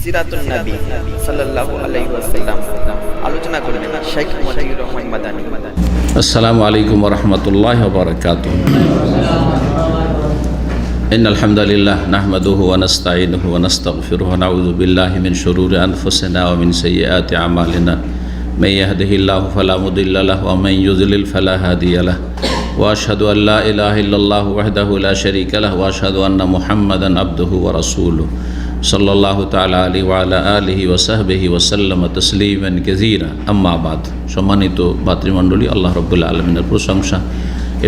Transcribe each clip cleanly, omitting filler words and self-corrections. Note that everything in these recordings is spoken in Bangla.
সিরাতুন নবী সাল্লাল্লাহু আলাইহি ওয়াসাল্লাম আলোচনা করবেন শেখ মতিউর রহমান মাদানী। আসসালামু আলাইকুম ওয়া রাহমাতুল্লাহি ওয়া বারাকাতুহু। ইন্নাল হামদালিল্লাহ নাহমাদুহু ওয়া নাস্তাঈনুহু ওয়া নাস্তাগফিরুহু ওয়া নাউযু বিল্লাহি মিন শুরুরি আনফুসিনা ওয়া মিন সাইয়্যাতি আমালিনা। মান ইয়াহদিহিল্লাহু ফালা মুদিল্লা লাহু ওয়া মান ইউদ্লিল ফালা হাদিয়া লাহু। ওয়া আশহাদু আল লা ইলাহা ইল্লাল্লাহু ওয়াহদাহু লা শারীকা লাহু ওয়া আশহাদু আন্না মুহাম্মাদান আবদুহু ওয়া রাসূলুহু সাল্লাল্লাহু তাআলা আলাইহি ওয়া আলা আলিহি ওয়া সাহবিহি ওয়া সাল্লামা তাসলিমান কাসীরা। আম্মা বাদ। সম্মানিত ভাতৃমণ্ডলী, আল্লাহ রাব্বুল আলামিনের প্রশংসা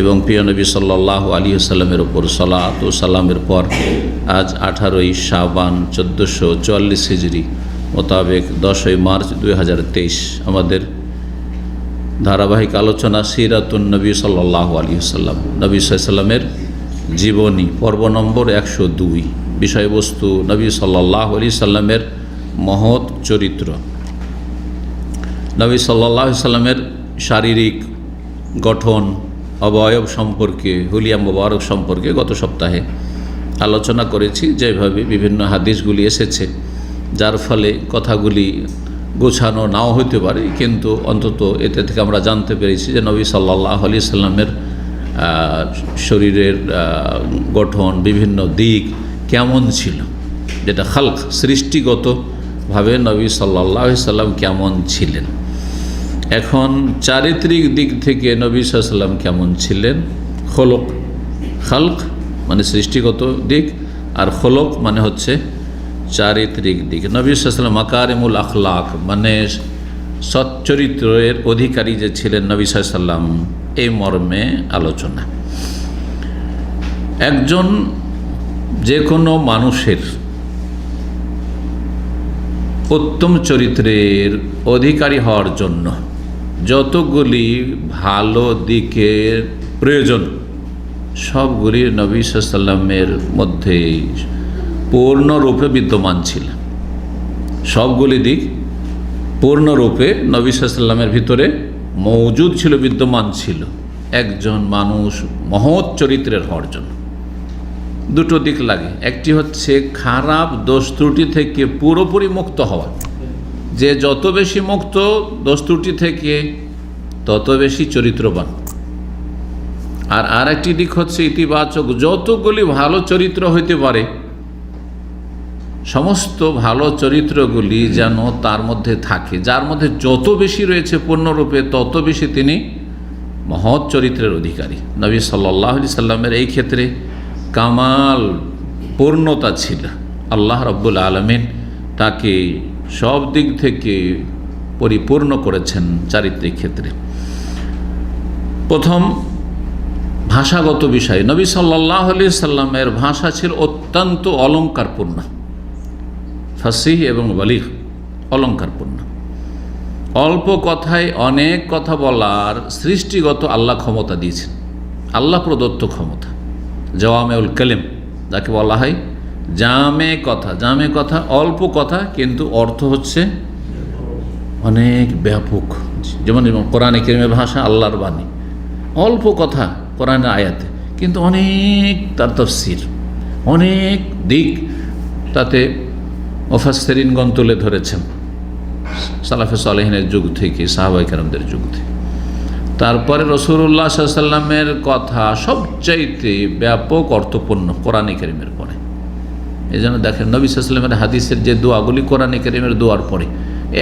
এবং প্রিয় নবী সাল্লাল্লাহু আলাইহি ওয়াসাল্লামের উপর সালাত ও সালামের পর আজ 18ই শাবান 1444 হিজরি মোতাবেক 10ই মার্চ 2023 আমাদের ধারাবাহিক আলোচনা সিরাতুন নবী সাল্লাল্লাহু আলাইহি ওয়াসাল্লাম, নবী সাল্লাল্লাহু আলাইহি ওয়াসাল্লামের জীবনী, পর্ব নম্বর 102। বিষয়বস্তু নবী সাল্লাল্লাহু আলাইহি ওয়াসাল্লামের মহৎ চরিত্র। নবী সাল্লাল্লাহু আলাইহি ওয়াসাল্লামের শারীরিক গঠন, অবয়ব সম্পর্কে, হুলিয়া মোবারক সম্পর্কে গত সপ্তাহে আলোচনা করেছি। যেভাবে বিভিন্ন হাদিসগুলি এসেছে, যার ফলে কথাগুলি গোছানো নাও হতে পারে, কিন্তু অন্তত এতে থেকে আমরা জানতে পেরেছি যে নবী সাল্লাল্লাহু আলাইহি ওয়াসাল্লামের শরীরের গঠন, বিভিন্ন দিক কেমন ছিল, যেটা খালক, সৃষ্টিগতভাবে নবী সাল্লাল্লাহু আলাইহি ওয়াসাল্লাম কেমন ছিলেন। এখন চারিত্রিক দিক থেকে নবী সাল্লাল্লাহু আলাইহি ওয়াসাল্লাম কেমন ছিলেন। খলক, খালক মানে সৃষ্টিগত দিক, আর খলক মানে হচ্ছে চারিত্রিক দিক। নবী সাল্লাল্লাহু আলাইহি ওয়াসাল্লাম মাকারিমুল আখলাক মানে সচ্চরিত্রের অধিকারী যে ছিলেন নবী সাল্লাল্লাহু আলাইহি ওয়াসাল্লাম, এই মর্মে আলোচনা। একজন যে কোনো মানুষের উত্তম চরিত্রের অধিকারী হওয়ার জন্য যতগুলি ভালো দিকের প্রয়োজন, সবগুলি নবী সাল্লাল্লাহু আলাইহি ওয়াসাল্লামের মধ্যে পূর্ণরূপে বিদ্যমান ছিল। সবগুলি দিক পূর্ণরূপে নবী সাল্লাল্লাহু আলাইহি ওয়াসাল্লামের ভিতরে মওজুদ ছিল, বিদ্যমান ছিল। একজন মানুষ মহৎ চরিত্রের হওয়ার জন্য দুটো দিক লাগে। একটি হচ্ছে খারাপ দোষ ত্রুটি থেকে পুরোপুরি মুক্ত হওয়া, যে যত বেশি মুক্ত দোষ ত্রুটি থেকে তত বেশি চরিত্রবান। আর আরেকটি দিক হচ্ছে ইতিবাচক, যতগুলি ভালো চরিত্র হইতে পারে সমস্ত ভালো চরিত্রগুলি যেন তার মধ্যে থাকে। যার মধ্যে যত বেশি রয়েছে পূর্ণরূপে, তত বেশি তিনি মহৎ চরিত্রের অধিকারী। নবী সাল্লাল্লাহু আলাইহি ওয়াসাল্লামের এই ক্ষেত্রে কামাল পূর্ণতা ছিল। আল্লাহ রাব্বুল আলামিন তাকে সব দিক থেকে পরিপূর্ণ করেছেন চারিত্রিক ক্ষেত্রে। প্রথম ভাষাগত বিষয়, নবী সাল্লাল্লাহু আলাইহি ওয়াসাল্লামের ভাষা ছিল অত্যন্ত অলঙ্কারপূর্ণ, ফাসিহ এবং বালিগ, অলঙ্কারপূর্ণ। অল্প কথায় অনেক কথা বলার সৃষ্টিগত আল্লাহ ক্ষমতা দিয়েছেন, আল্লাহ প্রদত্ত ক্ষমতা। জাওয়ামেউল কালিম যাকে বলা হয়, জামে কথা। জামে কথা অল্প কথা, কিন্তু অর্থ হচ্ছে অনেক ব্যাপক। যেমন কোরআনে কারীমের ভাষা আল্লাহর বাণী, অল্প কথা কোরআনের আয়াতে, কিন্তু অনেক তার তাফসীর, অনেক দিক তাতে মুফাসসিরিনগণ তুলে ধরেছেন, সালাফে সালেহিনের যুগ থেকে, সাহাবায়ে কেরামদের যুগ থেকে। তারপরে রাসূলুল্লাহ সাল্লাল্লাহু আলাইহি ওয়াসাল্লামের কথা সবচাইতে ব্যাপক অর্থপূর্ণ কোরআনে কারীমের পরে। এই জন্য দেখেন নবী সাল্লাল্লাহু আলাইহি ওয়াসাল্লামের হাদিসের যে দোয়াগুলি কোরআনে কারীমের দোয়ার পরে,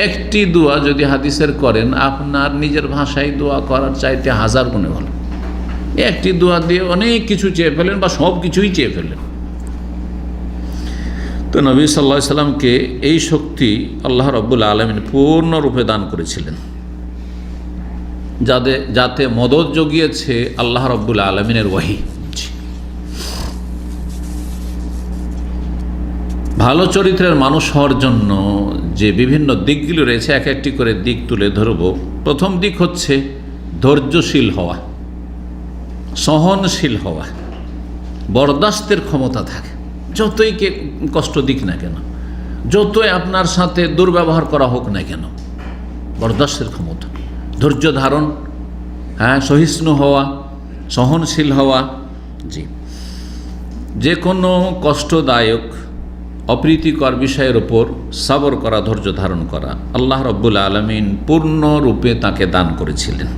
একটি দোয়া যদি হাদিসের করেন, আপনার নিজের ভাষায় দোয়া করার চাইতে 1000 গুণে ভালো। একটি দোয়া দিয়ে অনেক কিছু চেয়ে ফেলেন বা সব কিছুই চেয়ে ফেলেন। তো নবী সাল্লাল্লাহু আলাইহি ওয়াসাল্লামকে এই শক্তি আল্লাহ রাব্বুল আলামিন পূর্ণরূপে দান করেছিলেন, যাতে মদত জগিয়েছে আল্লাহ রাব্বুল আলামিনের ওয়াহী। ভালো চরিত্রের মানুষ হওয়ার জন্য যে বিভিন্ন দিকগুলি রয়েছে, এক একটি করে দিক তুলে ধরব। প্রথম দিক হচ্ছে ধৈর্যশীল হওয়া, সহনশীল হওয়া, বরদাস্তের ক্ষমতা থাকে। যতই কষ্ট দিক না কেন, যতই আপনার সাথে দুর্ব্যবহার করা হোক না কেন, বরদাস্তের ক্ষমতা, ধৈর্য ধারণ, সহিষ্ণু হওয়া, সহনশীল হওয়া। জি, যে কোনো কষ্টদায়ক অপ্রীতিকর বিষয়ের ওপর সবর করা, ধৈর্য ধারণ করা আল্লাহ রাব্বুল আলামিন পূর্ণরূপে তাকে দান করেছিলেন।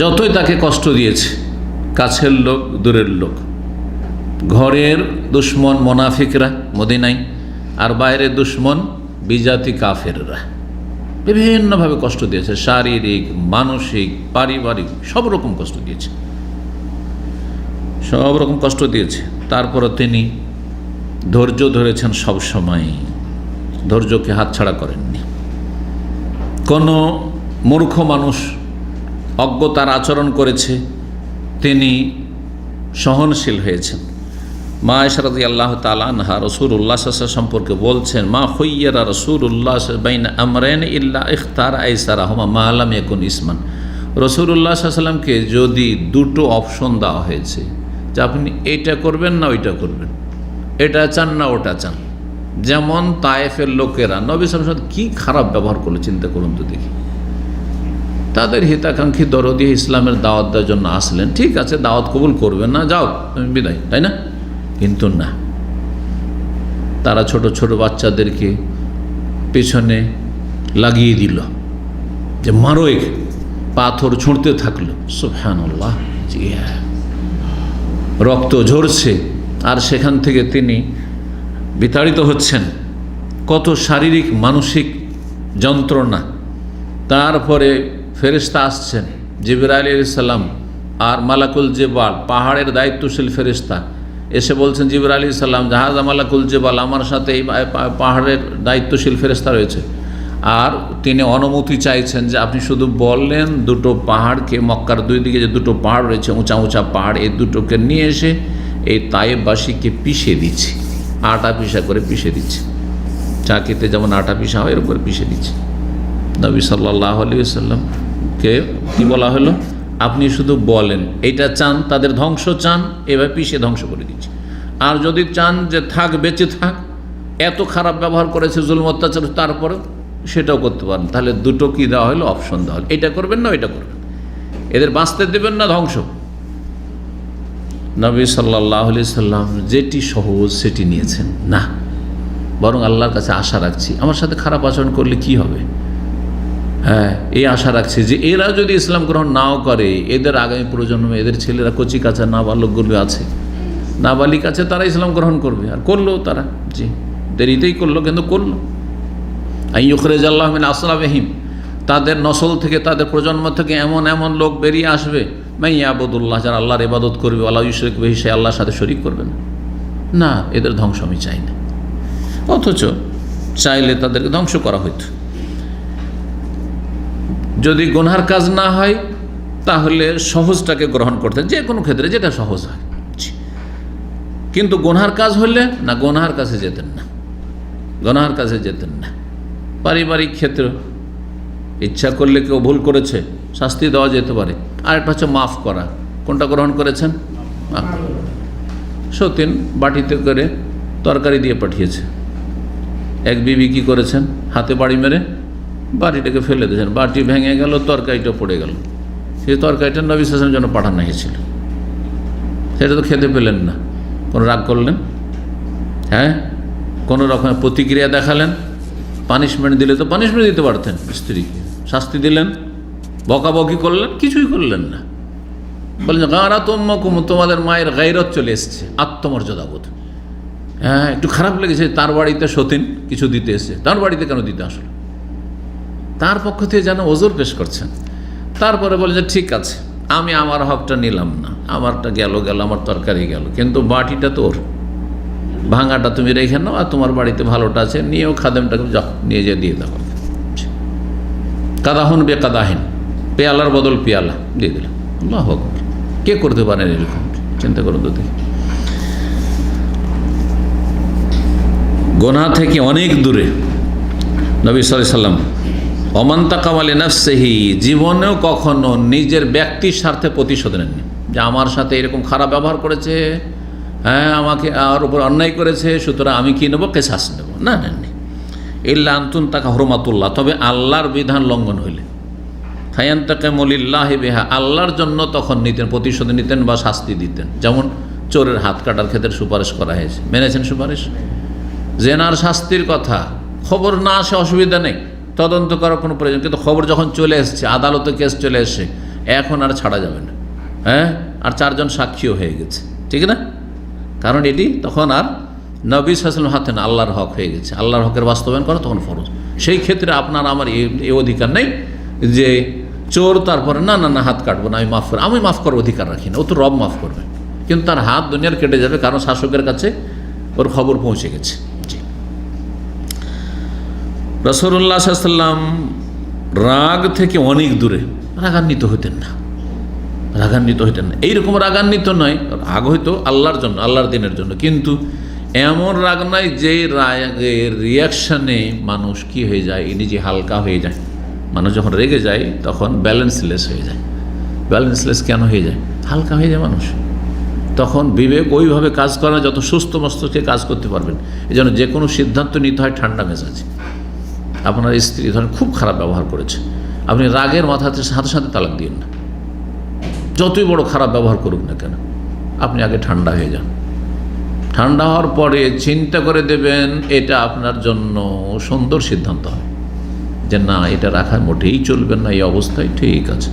যতই তাকে কষ্ট দিয়েছে, কাছের লোক দূরের লোক, ঘরের দুশ্মন মোনাফিকরা মদিনায়, আর বাইরের দুশ্মন বিজাতি কাফেররা বিভিন্নভাবে কষ্ট দিয়েছে, শারীরিক, মানসিক, পারিবারিক, সব রকম কষ্ট দিয়েছে, সব রকম কষ্ট দিয়েছে। তারপরে তিনি ধৈর্য ধরেছেন সব সময়, ধৈর্যকে হাতছাড়া করেননি। কোনো মূর্খ মানুষ অজ্ঞতার আচরণ করেছে, তিনি সহনশীল হয়েছেন। মা আয়েশা রাদিয়াল্লাহু তাআলা আনহা রাসূলুল্লাহ সাল্লাল্লাহু আলাইহি ওয়াসাল্লাম সম্পর্কে বলছেন, মা খুইয়ারা রাসূলুল্লাহ বাইনা আমরাইন ইল্লা ইখতারা আইসারাহুমা মা লাম ইয়াকুন ইসমান। রাসূলুল্লাহ সাল্লাল্লাহু আলাইহি ওয়াসাল্লামকে যদি দুটো অপশন দেওয়া হয়েছে যে আপনি এইটা করবেন না ওইটা করবেন, এটা চান না ওটা চান, যেমন তায়েফের লোকেরা নবী সাল্লাল্লাহু আলাইহি ওয়াসাল্লাম কী খারাপ ব্যবহার করলো চিন্তা করুন তো দেখি। তাদের হিতাকাঙ্ক্ষী দরদি ইসলামের দাওয়াত দেওয়ার জন্য আসলেন, ঠিক আছে দাওয়াত কবুল করবেন না, যাও তুমি বিদায়, তাই না? কিন্তু না, তারা ছোট ছোট বাচ্চাদেরকে পেছনে লাগিয়ে দিল যে মারো একে, পাথর ছুঁড়তে থাকলো। সুবহানাল্লাহ, জি হ্যাঁ, রক্ত ঝরছে আর সেখান থেকে তিনি বিতাড়িত হচ্ছেন। কত শারীরিক মানসিক যন্ত্রণা। তারপরে ফেরেশতা আসছেন, জিবরাইল আলাইহিস সালাম আর মালাকুল জেবাল, পাহাড়ের দায়িত্বশীল ফেরেশতা এসে বলছেন জিবরাইল আলাইহিস সালাম, জাহাজা মালাকুল জেবাল, আমার সাথে এই পাহাড়ের দায়িত্বশীল ফেরেশতা রয়েছে। আর তিনি অনুমতি চাইছেন যে আপনি শুধু বললেন দুটো পাহাড়কে, মক্কার দুই দিকে যে দুটো পাহাড় রয়েছে, উঁচা উঁচা পাহাড়, এই দুটোকে নিয়ে এসে এই তায়েববাসীকে পিষে দিচ্ছি, আটা পিষা করে পিষে দিচ্ছি, চাকিতে যেমন আটা পিষা হয় এর উপরে পিষে দিচ্ছি। নবী সাল্লাল্লাহু আলাইহি ওয়াসাল্লামকে কী বলা হলো, আপনি শুধু বলেন এইটা চান, তাদের ধ্বংস চান, এভাবে পিষে ধ্বংস করে দিচ্ছি। আর যদি চান যে থাক, বেঁচে থাক, এত খারাপ ব্যবহার করেছে, জুলম অত্যাচার, তারপরে সেটাও করতে পারেন। তাহলে দুটো কি দেওয়া হলো, অপশন দেওয়া হলো, এটা করবেন না ওইটা করবেন, এদের বাঁচতে দেবেন না ধ্বংস। নবী সাল্লাল্লাহু আলাইহি ওয়াসাল্লাম যেটি সহজ সেটি নিয়েছেন না, বরং আল্লাহর কাছে আশা রাখছি আমার সাথে খারাপ আচরণ করলে কি হবে, হ্যাঁ এই আশা রাখছি যে এরা যদি ইসলাম গ্রহণ নাও করে, এদের আগামী প্রজন্মে এদের ছেলেরা কচি কাঁচা নাবালকগুলো আছে, নাবালিক আছে, তারা ইসলাম গ্রহণ করবে। আর করলো তারা, জি দেরিতেই করলো, কিন্তু করলো। আইয়ুখরিজাল্লাহু মিন আসলাবিহিম, তাদের নসল থেকে, তাদের প্রজন্ম থেকে এমন এমন লোক বেরিয়ে আসবে, মাইয়াবুদুল্লাহ, যারা আল্লাহর ইবাদত করবে, ওয়ালা ইউশরিক বিহি, সে আল্লাহর সাথে শরীক করবে না। না, এদের ধ্বংস আমি চাই না। অথচ চাইলে তাদেরকে ধ্বংস করা হইতো। যদি গুনহার কাজ না হয় তাহলে সহজটাকে গ্রহণ করতেন, যে কোনো ক্ষেত্রে যেটা সহজ হয়। কিন্তু গুনহার কাজ হলে না, গুনহার কাছে যেতেন না, গুনহার কাছে যেতেন না। পারিবারিক ক্ষেত্র, ইচ্ছা করলে কেউ ভুল করেছে, শাস্তি দেওয়া যেতে পারে। আরেকটা হচ্ছে মাফ করা। কোনটা গ্রহণ করেছেন? মাফ। সতীন বাটিতে করে তরকারি দিয়ে পাঠিয়েছে, এক বিবি কী করেছেন, হাতে বাড়ি মেরে বাটিটাকে ফেলে দিয়েছেন, বাটি ভেঙে গেল, তরকারিটা পড়ে গেল। সেই তরকারিটা নবী সাল্লাল্লাহু আলাইহি ওয়াসাল্লামের জন্য পাঠানো হয়েছিল, সেটা তো খেতে পেলেন না। কোনো রাগ করলেন? হ্যাঁ, কোনো রকমের প্রতিক্রিয়া দেখালেন? পানিশমেন্ট দিলে তো পানিশমেন্ট দিতে পারতেন, স্ত্রীকে শাস্তি দিলেন, বকাবকি করলেন, কিছুই করলেন না। বললেন গারা তোম্মকুম, তোমাদের মায়ের গায়রত চলে এসছে, আত্মমর্যাদাবোধ। হ্যাঁ, একটু খারাপ লেগেছে, তার বাড়িতে সতীন কিছু দিতে এসছে, তার বাড়িতে কেন দিতে আসলো? তার পক্ষ থেকে যেন ওজোর পেশ করছেন। তারপরে বলে যে ঠিক আছে, আমি আমার হকটা নিলাম না, আমারটা গেল, আমার তরকারি গেল, কিন্তু বাটিটা তোর, ভাঙাটা তুমি রেখে নাও, আর তোমার বাড়িতে ভালোটা আছে নিয়েও খাদেমটাকে যাও, নিয়ে যেয়ে দিয়ে দাও। কাদাহন বে কাদাহীন, পেয়ালার বদল পেয়ালা দিয়ে দিলাম। আল্লাহু আকবার, কে করতে পারেন এরকম? চিন্তা করুন তো দেখি। গুনাহ থেকে অনেক দূরে নবী সাল্লাল্লাহু আলাইহি ওয়াসাল্লাম ওমান তাকামা লিনাফসিহি, জীবনেও কখনো নিজের ব্যক্তির স্বার্থে প্রতিশোধ নেননি, যে আমার সাথে এরকম খারাপ ব্যবহার করেছে, হ্যাঁ আমাকে আর উপর অন্যায় করেছে, সুতরাং আমি কী নেবো, কেসাস নেব, না নেননি। ইল্লা আনতুন তাকা হুরমাতুল্লাহ, তবে আল্লাহর বিধান লঙ্ঘন হইলে, ফায়ান্তাকিমু লিল্লাহি বিহা, আল্লাহর জন্য তখন নিতেন, প্রতিশোধ নিতেন বা শাস্তি দিতেন। যেমন চোরের হাত কাটার ক্ষেত্রে সুপারিশ করা হয়েছে, মেনেছেন সুপারিশ? জেনার শাস্তির কথা খবর না আসে অসুবিধা নেই, তদন্ত করার কোনো প্রয়োজন, কিন্তু খবর যখন চলে এসছে, আদালতে কেস চলে এসছে, এখন আর ছাড়া যাবে না। হ্যাঁ, আর 4 জন সাক্ষীও হয়ে গেছে, ঠিক না? কারণ এটি তখন আর নবী সাল্লাল্লাহু আলাইহি ওয়াসাল্লামের হাতে না, আল্লাহর হক হয়ে গেছে। আল্লাহর হকের বাস্তবায়ন করা তখন ফরজ। সেই ক্ষেত্রে আপনার আমার এই অধিকার নেই যে চোর তারপরে না না না হাত কাটবো না, আমি মাফ করার অধিকার রাখি না, ও তো রব মাফ করবে, কিন্তু তার হাত দুনিয়ার কেটে যাবে, কারণ শাসকের কাছে ওর খবর পৌঁছে গেছে। জি, রাসূলুল্লাহ সাল্লাল্লাহু আলাইহি ওয়াসাল্লাম রাগ থেকে অনেক দূরে, রাগান্বিত হতেন না, রাগান্বিত হইতেন না। এইরকম রাগান্বিত নয়, রাগ হইতো আল্লাহর জন্য, আল্লাহর দিনের জন্য, কিন্তু এমন রাগ নয় যে রাগের রিয়াকশানে মানুষ কি হয়ে যায়, নিজে হালকা হয়ে যায়। মানুষ যখন রেগে যায় তখন ব্যালেন্সলেস হয়ে যায়। ব্যালেন্সলেস কেন হয়ে যায়? হালকা হয়ে যায় মানুষ, তখন বিবেক ওইভাবে কাজ করে না যত সুস্থ মস্তিষ্কে কাজ করতে পারবেন। এই জন্য যে কোনো সিদ্ধান্ত নিতে হয় ঠান্ডা মেজাজে। আপনার স্ত্রী ধরেন খুব খারাপ ব্যবহার করেছে, আপনি রাগের মাথাতে সাথে সাথে তালাক দিন না, যতই বড় খারাপ ব্যবহার করুক না কেন, আপনি আগে ঠান্ডা হয়ে যান। ঠান্ডা হওয়ার পরে চিন্তা করে দেবেন, এটা আপনার জন্য সুন্দর সিদ্ধান্ত হয় যে না, এটা রাখা মোটেই চলবে না, এই অবস্থায় ঠিক আছে।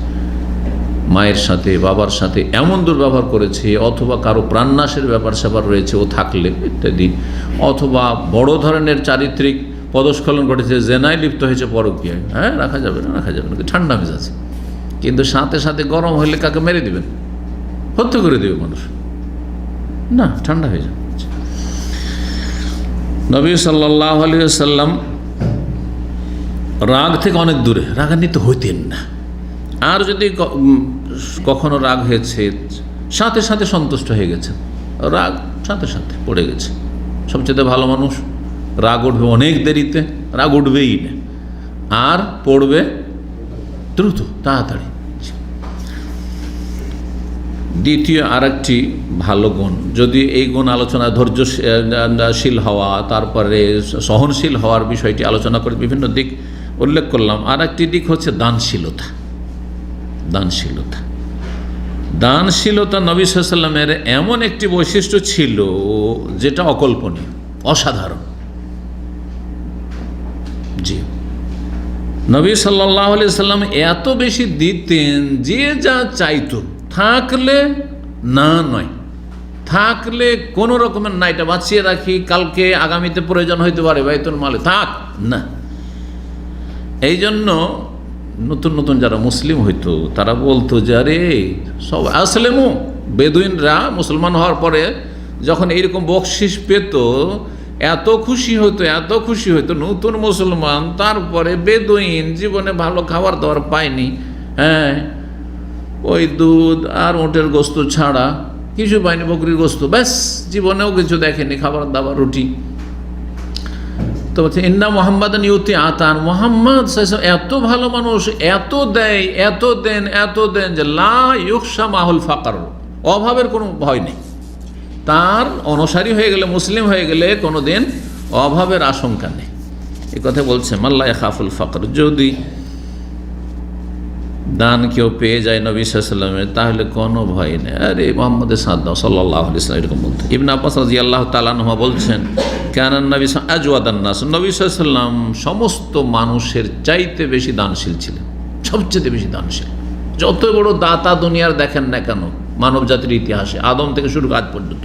মায়ের সাথে বাবার সাথে এমন দুর্ব্যবহার করেছে, অথবা কারো প্রাণনাশের ব্যাপার স্যাপার রয়েছে ও থাকলে ইত্যাদি, অথবা বড় ধরনের চারিত্রিক পদস্খলন ঘটেছে, জেনায় লিপ্ত হয়েছে, পরকীয়ায়, হ্যাঁ রাখা যাবে না, রাখা যাবে না, ঠান্ডা মেজাজে। কিন্তু সাথে সাথে গরম হলে কাকে মেরে দিবেন, হত্যা করে দেবে মানুষ, না, ঠান্ডা হয়ে যাবে। নবী সাল্লাল্লাহু আলাইহি ওয়াসাল্লাম রাগ থেকে অনেক দূরে, রাগান্বিত হইতেন না। আর যদি কখনো রাগ হয়েছে, সাথে সাথে সন্তুষ্ট হয়ে গেছে, রাগ সাথে সাথে পড়ে গেছে। সবচেয়ে ভালো মানুষ, রাগ উঠবে অনেক দেরিতে, রাগ উঠবেই না, আর পড়বে দ্রুত, তাড়াতাড়ি। দ্বিতীয় আরেকটি ভালো গুণ, যদি এই গুণ আলোচনা, ধৈর্যশীল হওয়া, তারপরে সহনশীল হওয়ার বিষয়টি আলোচনা করে বিভিন্ন দিক উল্লেখ করলাম। আর একটি দিক হচ্ছে দানশীলতা। দানশীলতা, দানশীলতা নবী সাল্লাল্লাহু আলাইহি ওয়াসাল্লামের এমন একটি বৈশিষ্ট্য ছিল যেটা অকল্পনীয়, অসাধারণ। জি, নবী সাল্লাল্লাহু আলাইহি ওয়াসাল্লাম এত বেশি দিতেন, যে যা চাইতো, থাকলে না নয়, থাকলে কোনো রকমের না, এটা বাঁচিয়ে রাখি, কালকে আগামীতে প্রয়োজন হইতে পারে, বাইতুল মালে থাক না। এই জন্য নতুন নতুন যারা মুসলিম হইতো তারা বলতো যে আরে সব আসলেমু, বেদুইনরা মুসলমান হওয়ার পরে যখন এইরকম বকশিস পেত এত খুশি হতো, এত খুশি হতো। নতুন মুসলমান, তারপরে বেদুইন, জীবনে ভালো খাবার দাবার পায়নি, হ্যাঁ, ওই দুধ আর উটের গোস্ত ছাড়া কিছু পায়নি, বকরির গোস্ত, ব্যাস, জীবনেও কিছু দেখেনি, খাবার দাবার রুটি। তো বলছে ইন্না মুহাম্মাদান ইউতি আতান, মুহাম্মদ এত ভালো মানুষ, এত দেয়, এত দেন, এত দেন যে লা ইউখশা মাহুল ফাকার, অভাবের কোনো ভয় নেই। তার অনুসারী হয়ে গেলে, মুসলিম হয়ে গেলে কোনো দিন অভাবের আশঙ্কা নেই। এই কথা বলছে মাল্লা ইয়াখাফুল ফাকর। যদি দান কেউ পেয়ে যায় নবী সাল্লাল্লাহু আলাইহি ওয়াসাল্লামের, তাহলে কোনো ভয় নেই, আরে মুহাম্মদের সাথ দাও সাল্লাল্লাহু আলাইহি ওয়াসাল্লাম, এরকম বলতে। ইবনে আব্বাস রাদিয়াল্লাহু তাআলা আনহু বলছেন কানান নবী আজওয়াদান নাস, নবী সাল্লাল্লাহু আলাইহি ওয়াসাল্লাম সমস্ত মানুষের চাইতে বেশি দানশীল ছিলেন, সবচেয়ে বেশি দানশীল। যত বড় দাতা দুনিয়ার দেখেন না কেন, মানব জাতির ইতিহাসে আদম থেকে শুরু আজ পর্যন্ত।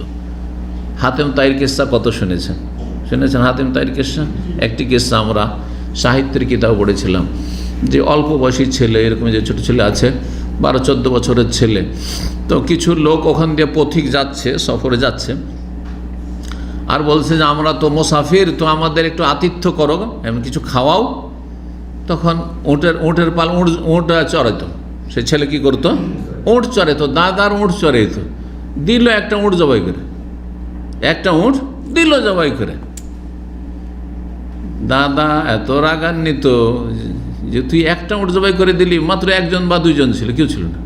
হাতেম তাইর কিস্সা কত শুনেছেন? হাতেম তাইর কিস্সা? একটি কিস্সা আমরা সাহিত্যের কিতাব পড়েছিলাম, যে অল্প বয়সী ছেলে, এরকম যে ছোটো ছেলে আছে 12-14 বছরের ছেলে, তো কিছু লোক ওখান দিয়ে পথিক যাচ্ছে, সফরে যাচ্ছে, আর বলছে যে আমরা তো মুসাফির, তো আমাদের একটু আতিথ্য করো, এমন কিছু খাওয়াও। তখন উটের পাল, উঁট চড়াইতো। সে ছেলে কি করতো? উঁট চড়াইতো, দাদার উঁট চড়াইতো। দিল একটা উঁট জবাই করে, একটা উঁট দিল জবাই করে। দাদা এত রাগান্বিত যে তুই একটা উট জবাই করে দিলি, মাত্র একজন বা দুইজন ছিল, কেউ ছিল না,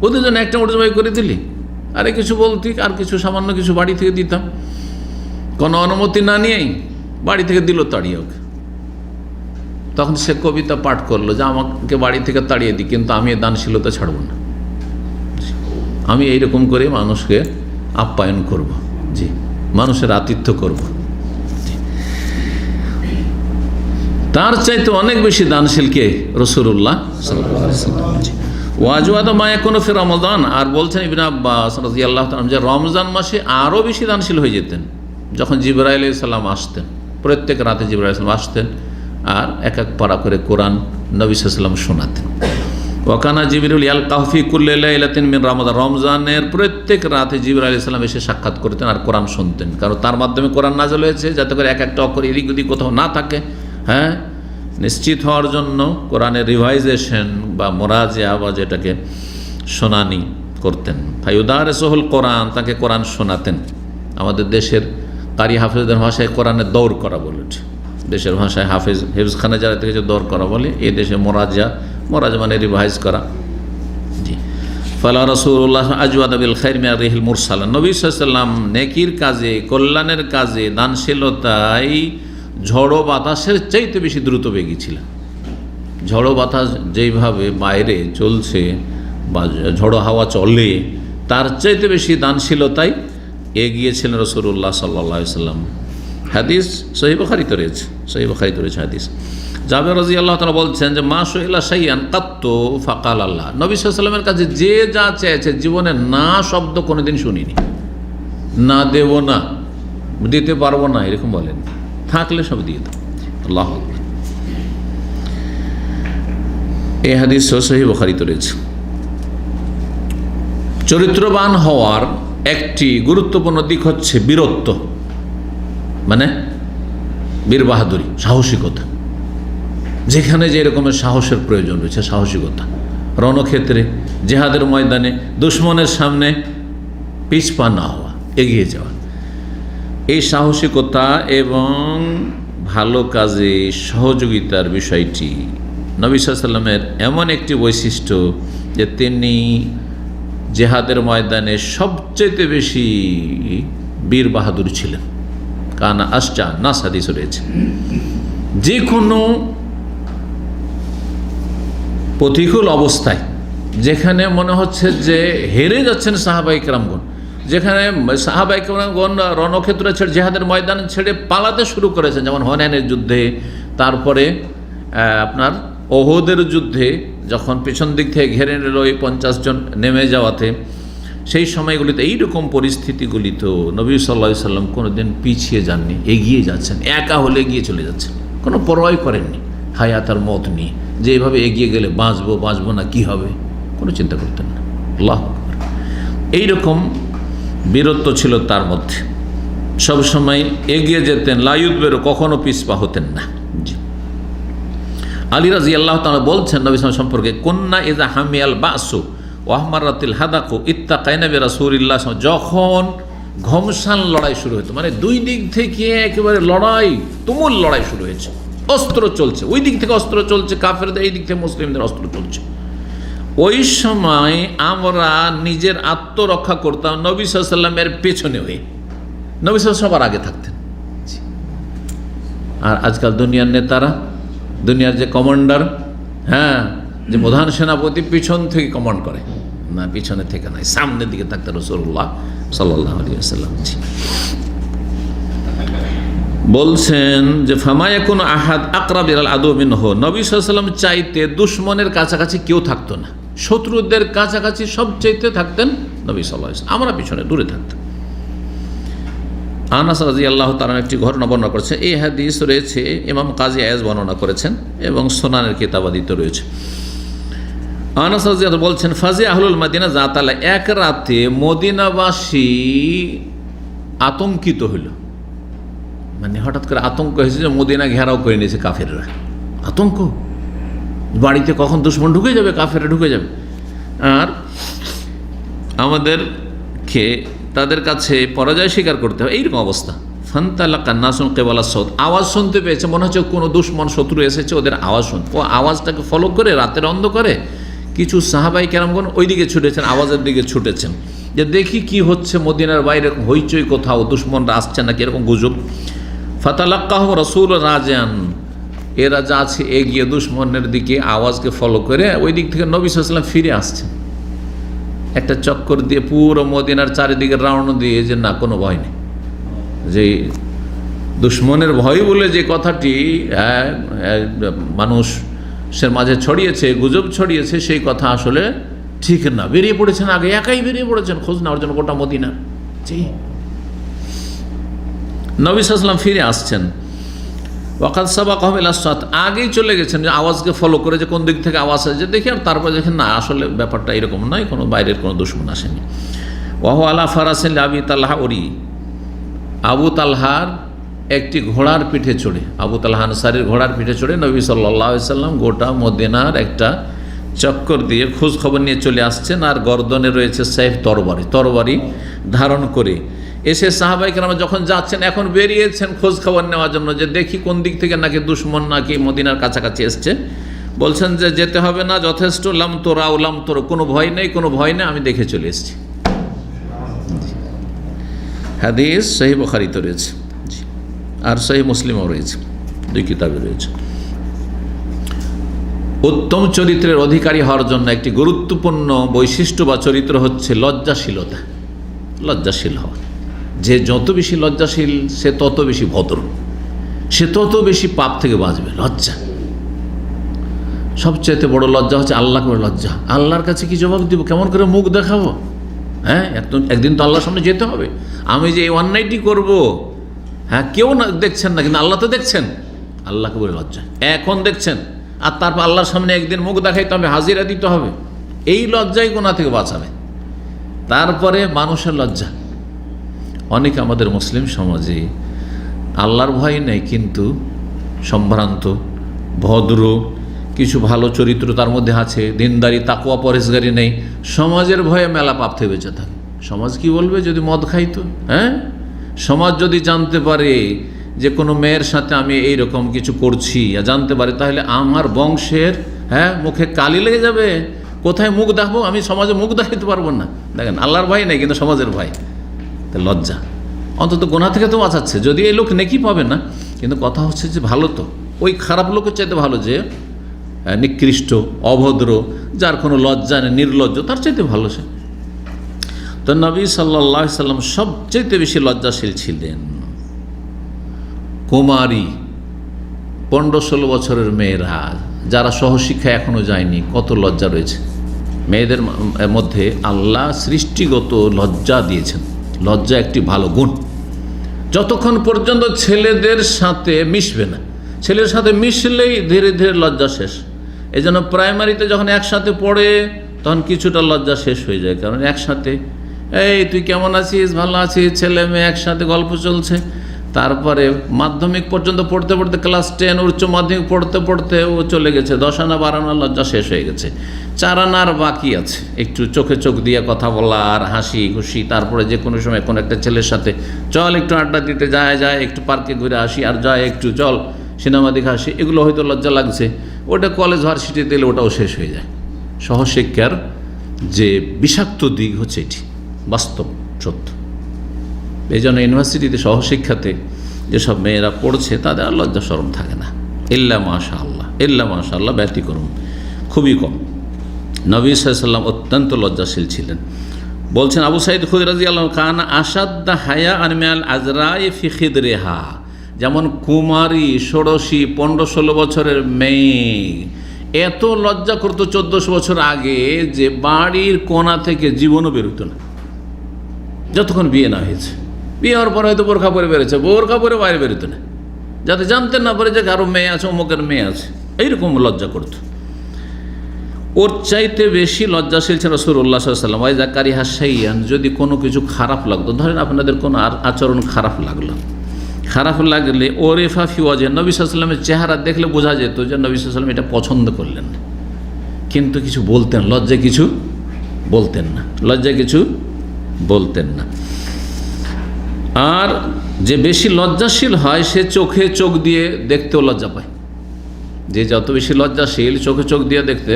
ওদের জন্য একটা উট জবাই করে দিলি, আরে কিছু বলতি, আর কিছু সামান্য কিছু বাড়ি থেকে দিতাম, কোনো অনুমতি না নিয়েই বাড়ি থেকে দিল তাড়িয়ে ওকে। তখন সে কবিতা পাঠ করলো যে আমাকে বাড়ি থেকে তাড়িয়ে দিই, কিন্তু আমি দানশীলতা ছাড়ব না, আমি এইরকম করে মানুষকে আপ্যায়ন করব, জি, মানুষের আতিথ্য করব। তার চাইতে অনেক বেশি দানশীল কে? রাসূলুল্লাহ সাল্লাল্লাহু আলাইহি ওয়াসাল্লাম। ওয়াজওয়াদা মা ইয়াকুনু ফি রমাদান, আর বলছেন ইবনে আব্বাস রাদিয়াল্লাহু তাআলা যে রমজান মাসে আরও বেশি দানশীল হয়ে যেতেন। যখন জিবরাইল আলাইহিস সালাম আসতেন, প্রত্যেক রাতে জিবরাইল আলাইহিস সালাম আসতেন আর এক এক পারা করে কোরআন নবী সাল্লাল্লাহু আলাইহি ওয়াসাল্লাম শোনাতেন। ওয়াকানা জিবরিল ইয়ালকাহু ফি কুল্লি লাইলাতিন মিন রমাদান, রমজানের প্রত্যেক রাতে জিবরাইল আলাইহিস সালাম এসে সাক্ষাৎ করতেন আর কোরআন শুনতেন, কারণ তার মাধ্যমে কোরআন নাযিল হয়েছে, যাতে করে এক একটা অক্ষর এদিক ওদিক কোথাও না থাকে। হ্যাঁ, নিশ্চিত হওয়ার জন্য কোরআনের রিভাইজেশন বা মোরাজিয়া বা যেটাকে শোনানি করতেন। ফায়ুদারিসুল কোরআন, তাকে কোরআন শোনাতেন। আমাদের দেশের কারি হাফেজদের ভাষায় কোরআনের দৌড় করা বলে, দেশের ভাষায় হেফজখানা যারা থেকে যে দৌড় করা বলে, এই দেশে মোরাজ মানে রিভাইজ করা। জি, ফালা রাসূলুল্লাহ আজওয়াদা বিল খাইর মিন রিহিল মুরসালা, নবী সাল্লাল্লাহু আলাইহি ওয়াসাল্লাম নেকির কাজে, কল্যাণের কাজে, দানশীলতায় ঝড়ো বাতাসের চাইতে বেশি দ্রুত বেগী ছিলেন। ঝড়ো বাতাস যেইভাবে বাইরে চলছে বা ঝড়ো হাওয়া চলে, তার চাইতে বেশি দানশীলতায় এগিয়েছিলেন রাসূলুল্লাহ সাল্লাল্লাহু আলাইহি ওয়াসাল্লাম। হাদিস সহিহ বুখারীতে রয়েছে, সহিহ বুখারীতে রয়েছে হাদিস। জাবের রাদিয়াল্লাহু তাআলা বলছেন যে মা সুইলা শাইআন কাত্তু ফাকাল আল্লাহ, নবী সাল্লাল্লাহু আলাইহি ওয়াসাল্লামের কাছে যে যা চেয়েছে জীবনে না শব্দ কোনোদিন শুনিনি, না দেব না, দিতে পারবো না এরকম বলেন, থাকলে সব দিয়ে দাও। আল্লাহু আকবার। এই হাদিস সহিহ বুখারীতে রয়েছে। চরিত্রবান হওয়ার একটি গুরুত্বপূর্ণ দিক হচ্ছে বীরত্ব, মানে বীর বাহাদুরি, সাহসিকতা। যেখানে যে রকমের সাহসের প্রয়োজন রয়েছে, সাহসিকতা, রণক্ষেত্রে, জেহাদের ময়দানে দুশমনের সামনে পিছপা না হওয়া, এগিয়ে যাওয়া, এই সাহসিকতা এবং ভালো কাজে সহযোগিতার বিষয়টি নবী সাল্লাল্লাহু আলাইহি ওয়াসাল্লামের এমন একটি বৈশিষ্ট্য যে তিনি জেহাদের ময়দানে সবচেয়ে বেশি বীর বাহাদুর ছিলেন। কানা আশজা নাস হাদিস রয়েছে। যে কোনো প্রতিকূল অবস্থায়, যেখানে মনে হচ্ছে যে হেরে যাচ্ছেন সাহাবায়ে কেরামগণ, যেখানে সাহাবায়ে কেরামগণ রণক্ষেত্র ছেড়ে, জেহাদের ময়দান ছেড়ে পালাতে শুরু করেছেন, যেমন হুনাইনের যুদ্ধে, তারপরে আপনার ওহুদের যুদ্ধে যখন পেছন দিক থেকে ঘেরে নিল ওই 50 জন নেমে যাওয়াতে, সেই সময়গুলিতে এইরকম পরিস্থিতিগুলিতেও নবী সাল্লাল্লাহু আলাইহি ওয়াসাল্লাম কোনোদিন পিছিয়ে যাননি, এগিয়ে যাচ্ছেন, একা হলে এগিয়ে চলে যাচ্ছেন, কোনো পরোয়াই করেননি হায়াত আর মত নিয়ে, যে এইভাবে এগিয়ে গেলে বাঁচবো না কি হবে, কোনো চিন্তা করতেন না। আল্লাহু আকবার। এইরকম বীরত্ব ছিল তার মধ্যে, সবসময় এগিয়ে যেতেন, লায়ুদ বেরো, কখনো পিছপা হতেন না। জি, আলী রাদিয়াল্লাহু তাআলা বলছেন নবী সাল্লাল্লাহু আলাইহি ওয়াসাল্লাম সম্পর্কে, কুন্না ইযা হামিয়াল বাসু ওয়া আহমারাতিল হাদাকু ইত্তাকাইনা বিরাসূলিল্লাহ, যখন ঘমসান লড়াই শুরু হতো, মানে দুই দিক থেকে একেবারে লড়াই, তুমুল লড়াই শুরু হয়েছে, অস্ত্র চলছে, ওই দিক থেকে অস্ত্র চলছে কাফেরদের, এই দিক থেকে মুসলিমদের অস্ত্র চলছে, ওই সময় আমরা নিজের আত্মরক্ষা করতাম নবী সাল্লাল্লাহু আলাইহি ওয়াসাল্লামের পেছনে হয়ে, নবী সাল্লাল্লাহু আলাইহি ওয়াসাল্লাম সবার আগে থাকতেন। আর আজকাল দুনিয়ার নেতারা, দুনিয়ার যে কমান্ডার, হ্যাঁ, যে প্রধান সেনাপতি পিছন থেকে কমান্ড করে না, পিছনে থেকে নয়, সামনের দিকে থাকতে রাসূলুল্লাহ সাল্লাল্লাহু আলাইহি ওয়াসাল্লাম। বলছেন যে ফামা ইয়াকুনু আহাদ আকরাব ইলাল আদু মিনহু, নবী সাল্লাল্লাহু আলাইহি ওয়াসাল্লাম চাইতে দুশমনের কাছাকাছি কেউ থাকতো না, শত্রুদের কাছাকাছি সবচাইতে থাকতেন নবী সাল্লাল্লাহু আলাইহি ওয়াসাল্লাম, আমরা পিছনে দূরে থাকতাম। আনাস রাদিয়াল্লাহু তাআলা একটি ঘটনা বর্ণনা করেছে, এই হাদিস রয়েছে ইমাম কাজী আয়াজ বর্ণনা করেছেন এবং সুনানের কিতাবাদিতে রয়েছে। আনাস রাদিয়াল্লাহু বলছেন, ফাজি আহলুল মদিনা যাতালা, এক রাতে মদিনাবাসী আতঙ্কিত হইল, মানে হঠাৎ করে আতঙ্ক হয়েছে যে মদিনা ঘেরাও করে নিয়েছে কাফেররা, আতঙ্ক, বাড়িতে কখন দুশমন ঢুকে যাবে, কাফেররা ঢুকে যাবে, আর আমাদেরকে তাদের কাছে পরাজয় স্বীকার করতে হবে, এইরকম অবস্থা। ফান্তালাকা নাসুন কেবালা সৌদ, আওয়াজ শুনতে পেয়েছে, মনে হচ্ছে কোনো দুশমন শত্রু এসেছে, ওদের আওয়াজ শুনতে, ও আওয়াজটাকে ফলো করে রাতের অন্ধকারে কিছু সাহাবাই কেরামগণ ওই দিকে ছুটেছেন, আওয়াজের দিকে ছুটেছেন, যে দেখি কি হচ্ছে, মদিনার বাইরে হইচই কোথাও, দুশমনরা আসছে নাকি, এরকম গুজব। ফাতালাক্কাহু রাসূল রাজিয়ান, এরা যা আছে এগিয়ে দুশমনের দিকে আওয়াজকে ফলো করে ওই দিক থেকে নবী সাল্লাল্লাহু আলাইহি ওয়াসাল্লাম ফিরে আসছেন, একটা চক্কর দিয়ে পুরো মদিনার চারিদিকে রাউন্ড দিয়ে, যে না কোনো ভয় নেই, যে দুশ্মনের ভয় বলে যে কথাটি মানুষের মাঝে ছড়িয়েছে, গুজব ছড়িয়েছে, সেই কথা আসলে ঠিক না। বেরিয়ে পড়েছেন আগে, একাই বেরিয়ে পড়েছেন খোঁজ নেওয়ার জন্য গোটা মদিনা। জি, নবী সাল্লাল্লাহু আলাইহি ওয়াসাল্লাম ফিরে আসছেন, ওয়াকাদ সাবাকাহুম ইলা সাত, আগেই চলে গেছেন, যে আওয়াজকে ফলো করে যে কোন দিক থেকে আওয়াজ আসছে দেখি, আর তারপর দেখেন না আসলে ব্যাপারটা এরকম নয়, কোনো বাইরের কোনো দুশমন আসেনি। ওয়াহু আলা ফারাসিন আবি তালহা উরি, আবু তালহার একটি ঘোড়ার পিঠে চড়ে, আবু তালহা আনসারীর ঘোড়ার পিঠে চড়ে নবী সাল্লাল্লাহু আলাইহি ওয়াসাল্লাম গোটা মদিনার একটা চক্কর দিয়ে খোঁজ খবর নিয়ে চলে আসছেন। আর গর্দনে রয়েছে সাইফ, তরবারি ধারণ করে এসে সাহাবায়ে কেরাম যখন যাচ্ছেন, এখন বেরিয়েছেন খোঁজ খবর নেওয়ার জন্য, যে দেখি কোন দিক থেকে নাকি দুশমন নাকি মদিনার কাছাকাছি এসছে। বলছেন যে যেতে হবে না, যথেষ্ট, লাম তোর, কোনো ভয় নেই, আমি দেখে চলে এসেছি। হাদিস সহিহ বুখারীতে রয়েছে, আর সহিহ মুসলিমও রয়েছে, দুই কিতাবে রয়েছে। উত্তম চরিত্রের অধিকারী হওয়ার জন্য একটি গুরুত্বপূর্ণ বৈশিষ্ট্য বা চরিত্র হচ্ছে লজ্জাশীলতা, লজ্জাশীল হওয়া। যে যত বেশি লজ্জাশীল সে তত বেশি ভদ্র, সে তত বেশি পাপ থেকে বাঁচবে। লজ্জা, সবচেয়ে বড় লজ্জা হচ্ছে আল্লাহকে লজ্জা। আল্লাহর কাছে কি জবাব দিব, কেমন করে মুখ দেখাবো? হ্যাঁ, একদিন তো আল্লাহর সামনে যেতে হবে। আমি যে এই অন্যায়টি করব, হ্যাঁ কেউ না দেখছেন না, কিন্তু আল্লাহ তো দেখছেন। আল্লাহকে বলে লজ্জা, এখন দেখছেন, আর তারপর আল্লাহর সামনে একদিন মুখ দেখাইতে হবে, হাজিরা দিতে হবে। এই লজ্জাই গুনাহ থেকে বাঁচাবে। তারপরে মানুষের লজ্জা। অনেকে আমাদের মুসলিম সমাজে আল্লাহর ভয় নেই, কিন্তু সম্ভ্রান্ত, ভদ্র, কিছু ভালো চরিত্র তার মধ্যে আছে, দিনদারি, তাকওয়া, পরেশগারি নেই, সমাজের ভয়ে মেলা পাপ থেকে বেঁচে থাকে। সমাজ কি বলবে যদি মদ খাইতো? হ্যাঁ, সমাজ যদি জানতে পারে যে কোনো মেয়ের সাথে আমি এইরকম কিছু করছি, জানতে পারে, তাহলে আমার বংশের মুখে কালি লেগে যাবে। কোথায় মুখ দেখাবো? আমি সমাজে মুখ দেখাতে পারবো না। দেখেন, আল্লাহর ভয় নেই, কিন্তু সমাজের ভয়। লজ্জা অন্তত গুনাহ থেকে তো বাঁচাচ্ছে, যদি এই লোক নেকি পাবে না, কিন্তু কথা হচ্ছে যে ভালো তো ওই খারাপ লোকের চাইতে ভালো, যে নিকৃষ্ট, অভদ্র, যার কোনো লজ্জা নেই, নির্লজ্জ, তার চাইতে ভালো সে। তো নবী সাল্লাল্লাহু আলাইহি সাল্লাম সবচেয়ে বেশি লজ্জাশীল ছিলেন। কুমারী 15-16 বছরের মেয়েরা, যারা সহশিক্ষা এখনো যায়নি, কত লজ্জা রয়েছে মেয়েদের মধ্যে। আল্লাহ সৃষ্টিগত লজ্জা দিয়েছেন। লজ্জা একটি ভালো গুণ। যতক্ষণ পর্যন্ত ছেলেদের সাথে মিশবে না, ছেলের সাথে মিশলেই ধীরে ধীরে লজ্জা শেষ। এই জন্য প্রাইমারিতে যখন একসাথে পড়ে, তখন কিছুটা লজ্জা শেষ হয়ে যায়, কারণ একসাথে এই তুই কেমন আছিস, ভালো আছিস, ছেলে মেয়ে একসাথে গল্প চলছে। তারপরে মাধ্যমিক পর্যন্ত পড়তে পড়তে, ক্লাস 10 উচ্চ মাধ্যমিক পড়তে পড়তে ও চলে গেছে 10 আনা 12 আনা, লজ্জা শেষ হয়ে গেছে। 4 আনার বাকি আছে, একটু চোখে চোখ দিয়ে কথা বলা আর হাসি খুশি। তারপরে যে কোনো সময় কোনো একটা ছেলের সাথে চল একটু আড্ডা দিতে যায়, একটু পার্কে ঘুরে আসি, আর যায় একটু চল সিনেমা দেখে আসি, এগুলো হয়তো লজ্জা লাগছে। ওটা কলেজ ভার্সিটি দিলে ওটাও শেষ হয়ে যায়। সহশিক্ষার যে বিষাক্ত দিক হচ্ছে এটি, বাস্তব সত্য। এই জন্য ইউনিভার্সিটিতে সহশিক্ষাতে যেসব মেয়েরা পড়ছে, তাদের আর লজ্জা শরম থাকে না। ইল্লা মাশাআল্লাহ, ব্যতিক্রম খুবই কম। নবী সাল্লাল্লাহু আলাইহি ওয়াসাল্লাম অত্যন্ত লজ্জাশীল ছিলেন। বলছেন আবু সাঈদ খুদরী রাদিয়াল্লাহু আনহু, কানা আসাদ্দা হায়াআন মিনাল আজরাই ফি খিদরিহা। যেমন কুমারী, ষোড়শী, 15-16 বছরের মেয়ে এত লজ্জা করতো 1400 বছর আগে, যে বাড়ির কোণা থেকে জীবনও বেরোতো না, যতক্ষণ বিয়ে না হয়েছে। বিয়ে হওয়ার পরে হয়তো বোরখা পরে বেরোচ্ছে, বোরখা পরে বাইরে বেরোতো না, যাতে জানতে না পারে যে কারো মেয়ে আছে, অমুকের মেয়ে আছে। এইরকম লজ্জা করতো। ওর চাইতে বেশি লজ্জাশীল ছিল রাসূলুল্লাহ সাল্লাল্লাহু আলাইহি ওয়াসাল্লাম। ওয়া যাকারিহা শাইয়ান, যদি কোনো কিছু খারাপ লাগতো, ধরেন আপনাদের কোনো আচরণ খারাপ লাগলে ওরেফা ফি ওয়াজহি, নবী সাল্লাল্লাহু আলাইহি ওয়াসাল্লামের চেহারা দেখলে বোঝা যেত যে নবী সাল্লাল্লাহু আলাইহি ওয়াসাল্লাম এটা পছন্দ করলেন, কিন্তু কিছু বলতেন, লজ্জায় কিছু বলতেন না। আর যে বেশি লজ্জাশীল হয়, সে চোখে চোখ দিয়ে দেখতেও লজ্জা পায়। যে যত বেশি লজ্জাশীল, চোখে চোখ দিয়ে দেখতে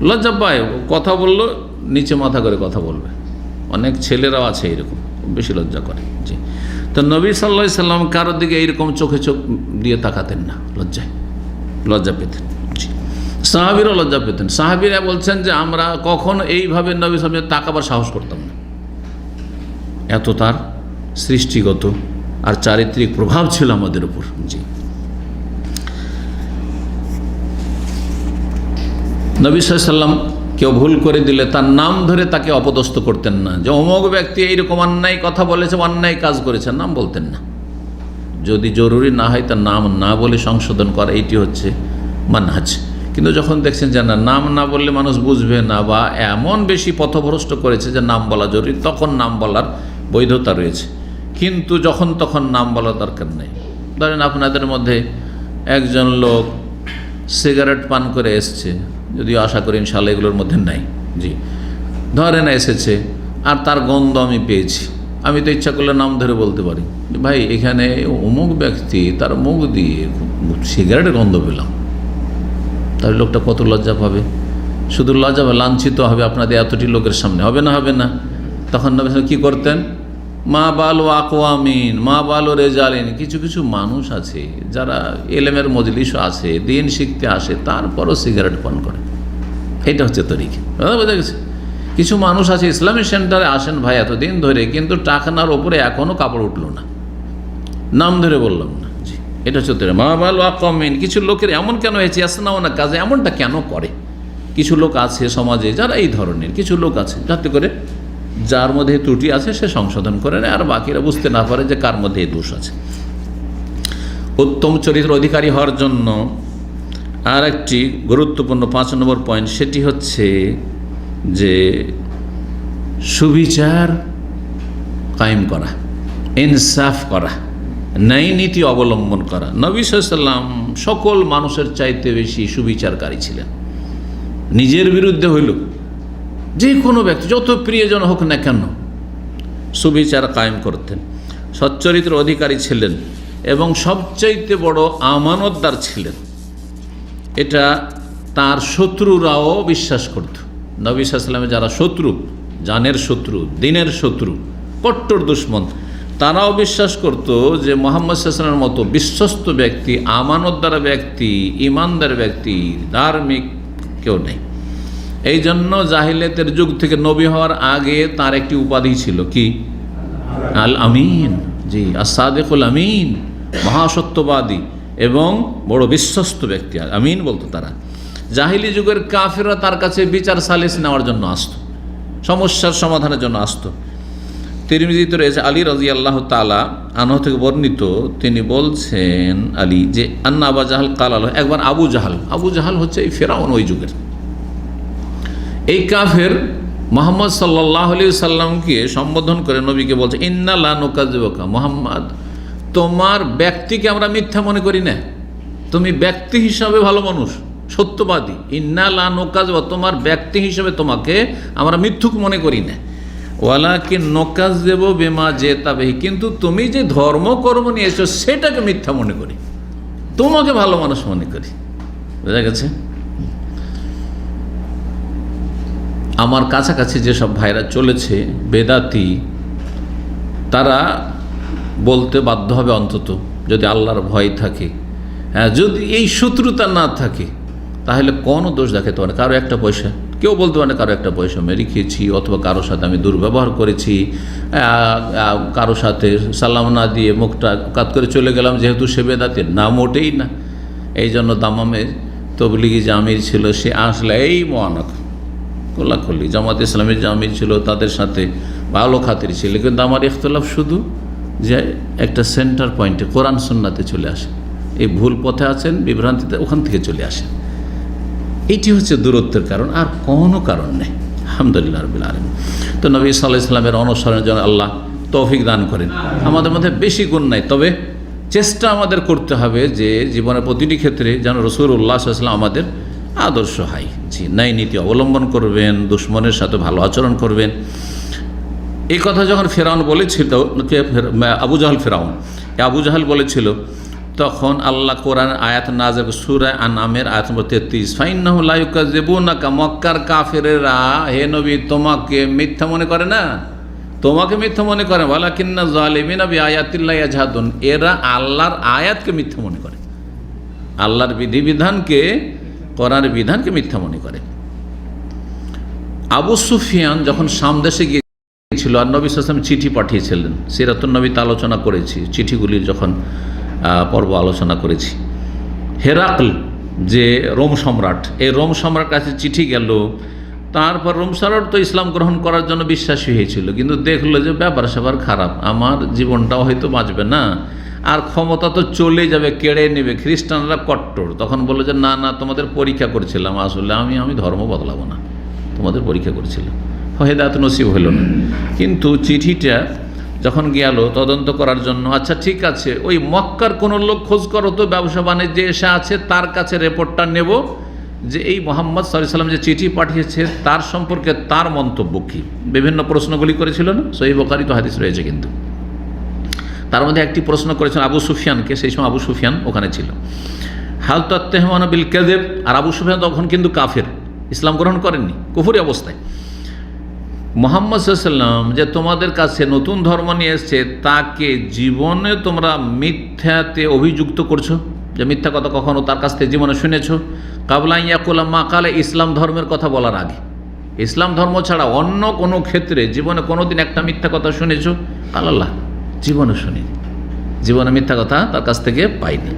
লজ্জা পায়। কথা বললো নিচে মাথা করে কথা বলবে। অনেক ছেলেরাও আছে এরকম, বেশি লজ্জা করে। জি, তো নবী সাল্লাল্লাহু আলাইহি সাল্লাম কারোর দিকে এইরকম চোখে চোখ দিয়ে তাকাতেন না, লজ্জা পেতেন। জি, সাহাবীরা লজ্জা পেতেন। সাহাবীরা বলছেন যে আমরা কখনো এইভাবে নবী সামনে তাকাবার সাহস করতাম না, এত তার সৃষ্টিগত আর চারিত্রিক প্রভাব ছিল আমাদের উপর। জি, নবী সাল্লাল্লাহু আলাইহি ওয়াসাল্লাম কেউ ভুল করে দিলে তার নাম ধরে তাকে অপদস্থ করতেন না, যে অমুক ব্যক্তি এইরকম অন্যায় কথা বলেছে, অন্যায় কাজ করেছে, নাম বলতেন না। যদি জরুরি না হয় তার নাম না বলে সংশোধন করা, এইটি হচ্ছে মানহাজ। কিন্তু যখন দেখছেন যে না, নাম না বললে মানুষ বুঝবে না, বা এমন বেশি পথভ্রষ্ট করেছে যে নাম বলা জরুরি, তখন নাম বলার বৈধতা রয়েছে। কিন্তু যখন তখন নাম বলার দরকার নেই। ধরেন আপনাদের মধ্যে একজন লোক সিগারেট পান করে এসছে, যদিও আশা করি ইনশাআল্লাহ এগুলোর মধ্যে নাই। জি, ধরেন এসেছে আর তার গন্ধ আমি পেয়েছি, আমি তো ইচ্ছা করলে নাম ধরে বলতে পারি, ভাই এখানে অমুক ব্যক্তি তার মুখ দিয়ে সিগারেটের গন্ধ পেলাম। তাহলে লোকটা কত লজ্জা পাবে, শুধু লজ্জা পাবে, লাঞ্ছিত হবে আপনাদের এতটি লোকের সামনে, হবে না? হবে না? তখন নবী কী করতেন? মা বালো আকওয়ামিন মা বালো রেজালিন, কিছু কিছু মানুষ আছে যারা এলেমের মজলিসও আছে, দিন শিখতে আসে, তারপরও সিগারেট পান করে। এটা হচ্ছে তরিকা। বোঝা গেছে? কিছু মানুষ আছে ইসলামী সেন্টারে আসেন ভাই এতদিন ধরে, কিন্তু টাকানার ওপরে এখনও কাপড় উঠলো না, নাম ধরে বললাম না। জি, এটা হচ্ছে তরিকা। মা বালো আকওয়ামিন, কিছু লোকের এমন কেন হয়েছে, আসনা ওনা কাজে এমনটা কেন করে? কিছু লোক আছে সমাজে যারা এই ধরনের, কিছু লোক আছে যাতে করে যার মধ্যে ত্রুটি আছে সে সংশোধন করে নেয়, আর বাকিরা বুঝতে না পারে যে কার মধ্যে এই দোষ আছে। উত্তম চরিত্র অধিকারী হওয়ার জন্য আর একটি গুরুত্বপূর্ণ 5 নম্বর পয়েন্ট, সেটি হচ্ছে যে সুবিচার কায়েম করা, ইনসাফ করা, ন্যায় নীতি অবলম্বন করা। নবী সাল্লাল্লাহু আলাইহি ওয়াসাল্লাম সকল মানুষের চাইতে বেশি সুবিচারকারী ছিলেন। নিজের বিরুদ্ধে হইল যে কোনো ব্যক্তি যত প্রিয়জন হোক না কেন, সুবিচার কায়েম করতেন। সচ্চরিত্র অধিকারী ছিলেন এবং সবচাইতে বড় আমানতদার ছিলেন। এটা তার শত্রুরাও বিশ্বাস করত। নবী সাল্লাল্লাহু আলাইহি ওয়াসাল্লামের যারা শত্রু, জানের শত্রু, দিনের শত্রু, কট্টর দুশমন, তারাও বিশ্বাস করত যে মুহাম্মদ সাল্লাল্লাহু আলাইহি ওয়াসাল্লামের মতো বিশ্বস্ত ব্যক্তি, আমানতদার ব্যক্তি, ইমানদার ব্যক্তি, ধার্মিক কেউ নেই। এই জন্য জাহিলিয়াতের যুগ থেকে নবী হওয়ার আগে তার একটি উপাধি ছিল, কি? আল আমিন। জি, আস-সাদিকুল আমিন, মহাসত্যবাদী এবং বড় বিশ্বস্ত ব্যক্তি, আমিন বলতো তারা। জাহিলি যুগের কাফিররা তার কাছে বিচার সালিস নেওয়ার জন্য আসতো, সমস্যার সমাধানের জন্য আসতো। তিরমিজিতে রয়েছে আলী রাদিয়াল্লাহু তাআলা আনহু থেকে বর্ণিত, তিনি বলছেন আলী যে আন্না আবু জাহাল কাল, একবার আবু জাহাল হচ্ছে এই ফেরাউন ওই যুগের। এই কাফের মুহাম্মদ সাল্লাল্লাহু আলাইহি সাল্লামকে সম্বোধন করে নবীকে বলছে, ইন্না লা নুকাযিবুকা, মুহাম্মদ তোমার ব্যক্তিকে আমরা মিথ্যা মনে করি না, তুমি ব্যক্তি হিসাবে ভালো মানুষ, সত্যবাদী। ইন্না লা নুকাযিবুকা, তোমার ব্যক্তি হিসাবে তোমাকে আমরা মিথ্যুক মনে করি না। ওয়ালাকিন নুকাযিবু বিমা জিতা বিহি, কিন্তু তুমি যে ধর্মকর্ম নিয়েছো সেটাকে মিথ্যা মনে করি, তোমাকে ভালো মানুষ মনে করি। বোঝা গেছে? আমার কাছাকাছি যেসব ভাইরা চলেছে বেদাতি, তারা বলতে বাধ্য হবে অন্তত, যদি আল্লাহর ভয় থাকে, যদি এই শত্রুতা না থাকে, তাহলে কোনো দোষ দেখাতে পারে কারো একটা পয়সা, কেউ বলতে পারে কারো একটা পয়সা মেরে খেয়েছি, অথবা কারোর সাথে আমি দুর্ব্যবহার করেছি, কারোর সাথে সালাম না দিয়ে মুখটা কাত করে চলে গেলাম, যেহেতু সে বেদাতি না, মোটেই না। এই জন্য দামামে তবলিগি যে আমির ছিল, সে আসলে এই মোয়ানক খোলাখুলি জামাত ইসলামের যে আমির ছিল তাদের সাথে ভালো খাতির ছিল, কিন্তু আমার ইখতলাফ শুধু যে একটা সেন্টার পয়েন্টে কোরআন সুন্নাতে চলে আসে, এই ভুল পথে আছেন, বিভ্রান্তিতে ওখান থেকে চলে আসে। এটি হচ্ছে দূরত্বের কারণ, আর কোনো কারণ নেই। আলহামদুলিল্লাহ রাব্বিল আলামিন। তো নবী সাল্লাল্লাহু আলাইহি ওয়াসাল্লামের অনুসরণের জন্য আল্লাহ তৌফিক দান করেন। আমাদের মধ্যে বেশি গুণ নাই, তবে চেষ্টা আমাদের করতে হবে যে জীবনের প্রতিটি ক্ষেত্রে যেন রাসূলুল্লাহ সাল্লাল্লাহু আলাইহি ওয়াসাল্লাম আমাদের আদর্শ হয়। জি, ন্যায় নীতি অবলম্বন করবেন, দুশ্মনের সাথে ভালো আচরণ করবেন। এই কথা যখন ফেরাউন বলেছিল, আবু জাহাল বলেছিল, তখন আল্লাহ কোরআন আয়াত নাযিল সূরা আনআমের আয়াত নম্বর 33, ফাইন্নাহু লা ইউকাযিবুনাকা, মক্কার কাফেরেরা হে নবী তোমাকে মিথ্যা মনে করে না, তোমাকে মিথ্যা মনে করে, ওয়ালাকিন্না যালিমিনা বিআয়াতিল্লাহি ইয়াজহাদুন, এরা আল্লাহর আয়াতকে মিথ্যা মনে করে, আল্লাহর বিধিবিধানকে কোরআনের বিধানকে মিথ্যা মনে করে। আবু সুফিয়ান যখন সামদেশে গিয়েছিল আর নবী সাল্লাল্লাহু আলাইহি ওয়াসাল্লাম চিঠি পাঠিয়েছিলেন, সিরাতুন নবীতে আলোচনা করেছি, চিঠিগুলির যখন পর্ব আলোচনা করেছি। হেরাকল যে রোম সম্রাট, এই রোম সম্রাট কাছে চিঠি গেল, তারপর রোম সম্রাট তো ইসলাম গ্রহণ করার জন্য বিশ্বাসী হয়েছিল, কিন্তু দেখলো যে ব্যাপার স্যাপার খারাপ, আমার জীবনটাও হয়তো বাঁচবে না, আর ক্ষমতা তো চলে যাবে, কেড়ে নেবে, খ্রিস্টানরা কট্টর। তখন বললো যে না না, তোমাদের পরীক্ষা করছিলাম, আসলে আমি ধর্ম বদলাবো না, তোমাদের পরীক্ষা করছিলাম, হেদায়েত নসিব হইল না। কিন্তু চিঠিটা যখন গেল তদন্ত করার জন্য, আচ্ছা ঠিক আছে, ওই মক্কার কোনো লোক খোঁজ করো তো, ব্যবসা বাণিজ্যে এসে আছে, তার কাছে রিপোর্টটা নেব যে এই মোহাম্মদ সাল্লাল্লাহু আলাইহি ওয়াসাল্লাম যে চিঠি পাঠিয়েছে তার সম্পর্কে তার মন্তব্য কী। বিভিন্ন প্রশ্নগুলি করেছিল না, সহিহ বুখারী তো হাদিস রয়েছে। কিন্তু তার মধ্যে একটি প্রশ্ন করেছেন আবু সুফিয়ানকে, সেই সময় আবু সুফিয়ান ওখানে ছিল। হাল তাত্তাহিমুনা বিল কাযিব, আর আবু সুফিয়ান তখন কিন্তু কাফের, ইসলাম গ্রহণ করেননি, কুফরি অবস্থায়। মুহাম্মদ সাল্লাল্লাহু আলাইহি ওয়াসাল্লাম যে তোমাদের কাছে নতুন ধর্ম নিয়ে এসেছে, তাকে জীবনে তোমরা মিথ্যাতে অভিযুক্ত করছো, যে মিথ্যা কথা কখনো তার কাছ থেকে জীবনে শুনেছো। কাবলা ইয়াকুলা মা কালে, ইসলাম ধর্মের কথা বলার আগে, ইসলাম ধর্ম ছাড়া অন্য কোনো ক্ষেত্রে জীবনে কোনোদিন একটা মিথ্যা কথা শুনেছো? আল্লাহ, জীবনে শুনিনি, জীবনে মিথ্যা কথা তার কাছ থেকে পাইনি।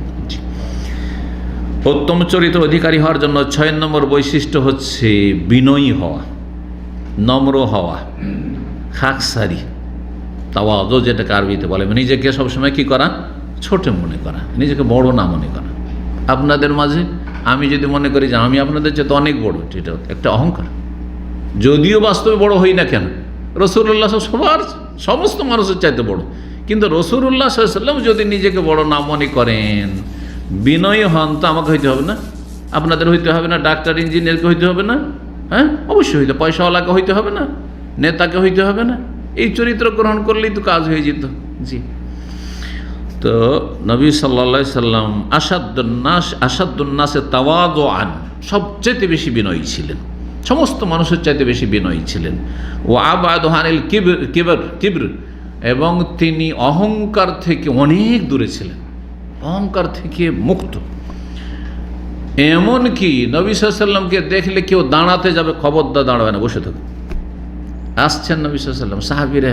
উত্তম চরিত্র অধিকারী হওয়ার জন্য 6 নম্বর বৈশিষ্ট্য হচ্ছে বিনয়ী হওয়া, নম্র হওয়া, খাকসারি, তাওয়াদু যেটাকে আরবিতে বলে, নিজেকে সবসময় কি করা? ছোট মনে করা, নিজেকে বড় না মনে করা। আপনাদের মাঝে আমি যদি মনে করি যে আমি আপনাদের চেয়ে অনেক বড়, এটা একটা অহংকার, যদিও বাস্তবে বড় হই না কেন। রাসূলুল্লাহ সবার সমস্ত মানুষের চাইতে বড়, কিন্তু রাসূলুল্লাহ সাল্লাল্লাহু আলাইহি ওয়াসাল্লাম যদি নিজেকে বড় না মনে করেন, বিনয়ী হন, তো আমাকে হইতে হবে না, আপনাদের হইতে হবে না, ডাক্তার ইঞ্জিনিয়ারকে হইতে হবে না, হ্যাঁ অবশ্যই হইতে, পয়সাওয়ালাকে হইতে হবে না, নেতাকে হইতে হবে না, এই চরিত্র গ্রহণ করলেই তো কাজ হয়ে যেত। জি, তো নবী সাল্লাল্লাহু আলাইহি সাল্লাম আসাদুন্নাসে তাওয়াদুআন, সবচেয়ে বেশি বিনয়ী ছিলেন, সমস্ত মানুষের চাইতে বেশি বিনয়ী ছিলেন। ও আবাদু আনিল কিবর, এবং তিনি অহংকার থেকে অনেক দূরে ছিলেন, অহংকার থেকে মুক্ত। এমনকি নবী সাল্লাল্লাহু আলাইহি সাল্লামকে দেখলে কেউ দাঁড়াতে যাবে, খবরদার দাঁড়াবে না, বসে থাকবে। আসছেন নবী সাল্লাল্লাহু আলাইহি সাল্লাম, সাহাবীরা